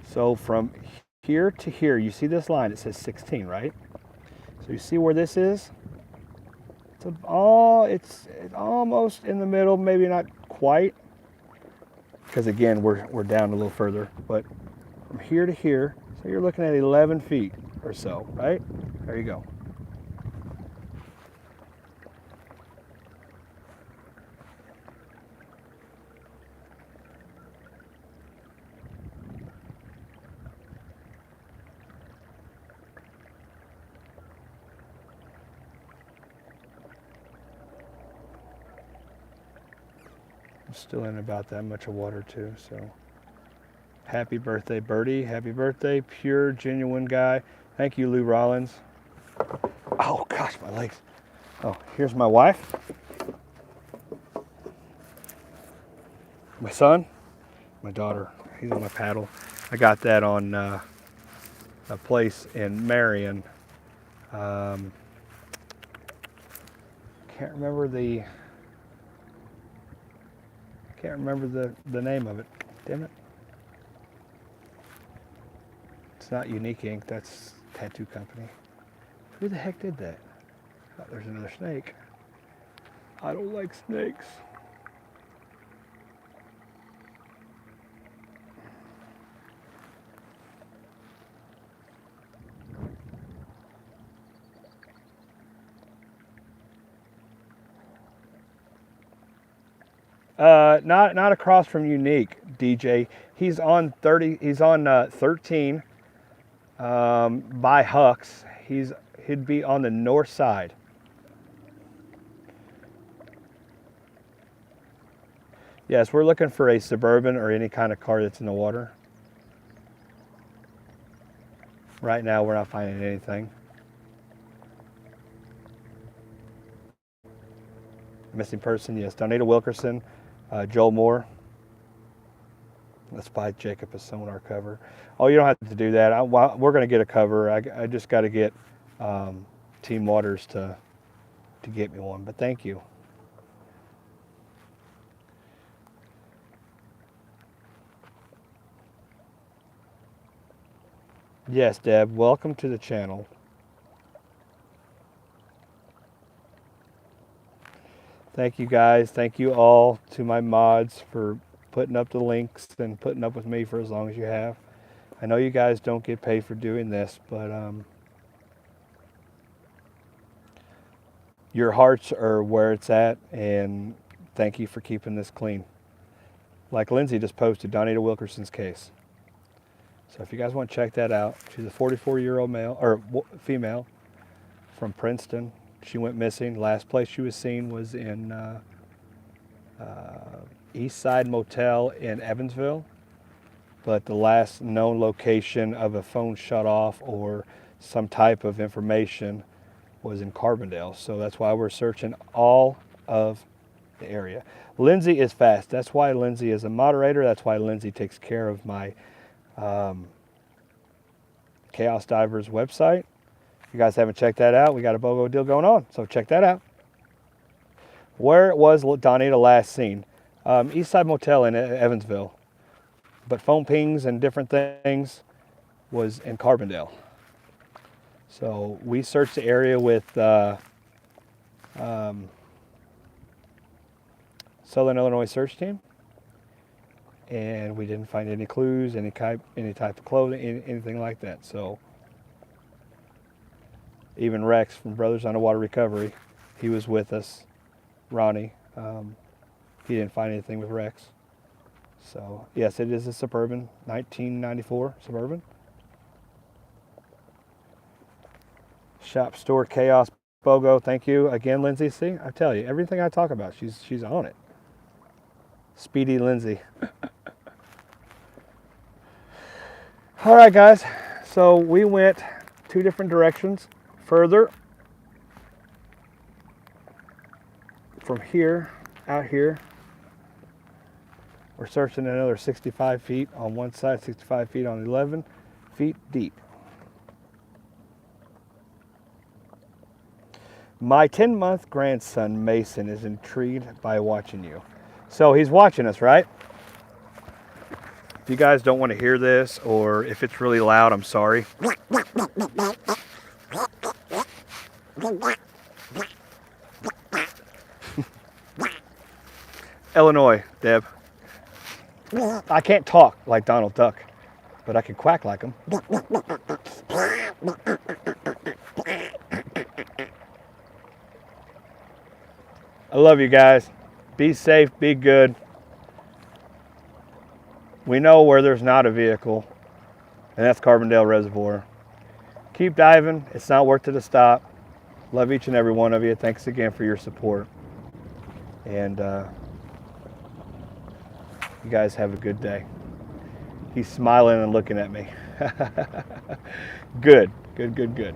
So from here to here, you see this line, it says 16, right? So you see where this is? It's almost in the middle, maybe not quite. Because again, we're down a little further, but from here to here, so you're looking at 11 feet or so, right? There you go. I'm still in about that much of water too, so. Happy birthday, Birdie. Happy birthday, pure, genuine guy. Thank you, Lou Rollins. Oh, gosh, my legs. Oh, here's my wife. My son. My daughter. He's on my paddle. I got that on a place in Marion. Can't remember the name of it. Damn it. It's not Unique Ink, that's Tattoo Company. Who the heck did that? Oh, there's another snake. I don't like snakes. Not across from Unique, DJ. He's on 13 by Huck's. He'd be on the north side. Yes, we're looking for a Suburban or any kind of car that's in the water. Right now, we're not finding anything. Missing person, yes. Dawnita Wilkerson, Joel Moore. Let's buy Jacob a sonar cover. Oh, you don't have to do that. We're going to get a cover. I just got to get Team Waters to get me one, but thank you. Yes, Deb, welcome to the channel. Thank you guys. Thank you all to my mods for putting up the links and putting up with me for as long as you have. I know you guys don't get paid for doing this, but your hearts are where it's at, and thank you for keeping this clean. Like Lindsay just posted, Dawnita Wilkerson's case. So if you guys want to check that out, she's a 44-year-old male or female from Princeton. She went missing. Last place she was seen was in East Side Motel in Evansville, but the last known location of a phone shut off or some type of information was in Carbondale. So that's why we're searching all of the area. Lindsay is fast. That's why Lindsay is a moderator. That's why Lindsay takes care of my Chaos Divers website. If you guys haven't checked that out, we got a BOGO deal going on, so check that out. Where was Dawnita last seen? Eastside Motel in Evansville, but phone pings and different things was in Carbondale. So we searched the area with Southern Illinois Search Team, and we didn't find any clues, any type of clothing, anything like that. So even Rex from Brothers Underwater Recovery, he was with us. Ronnie, he didn't find anything with Rex. So yes, it is a Suburban, 1994 Suburban. Shop Store Chaos BOGO, thank you again, Lindsay. See, I tell you, everything I talk about, she's on it. Speedy Lindsay. All right, guys. So we went two different directions further. From here, out here, we're searching another 65 feet on one side, 65 feet on 11 feet deep. My 10-month grandson, Mason, is intrigued by watching you. So he's watching us, right? If you guys don't want to hear this, or if it's really loud, I'm sorry. Illinois, Deb. I can't talk like Donald Duck, but I can quack like him. I love you guys. Be safe, be good. We know where there's not a vehicle, and that's Carbondale Reservoir. Keep diving. It's not worth it to stop. Love each and every one of you. Thanks again for your support. And you guys have a good day. He's smiling and looking at me. Good, good, good, good.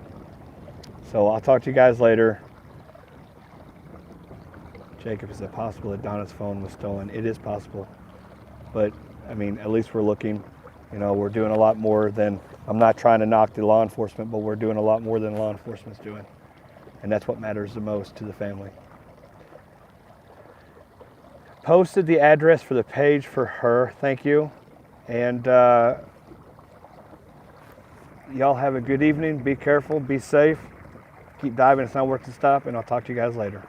So I'll talk to you guys later. Jacob, is it possible that Donna's phone was stolen? It is possible. But, I mean, at least we're looking. You know, we're doing a lot more than, I'm not trying to knock the law enforcement, but we're doing a lot more than law enforcement's doing. And that's what matters the most to the family. posted the address for the page for her. Thank you. And y'all have a good evening. Be careful. Be safe. Keep diving. It's not worth to stop. And I'll talk to you guys later.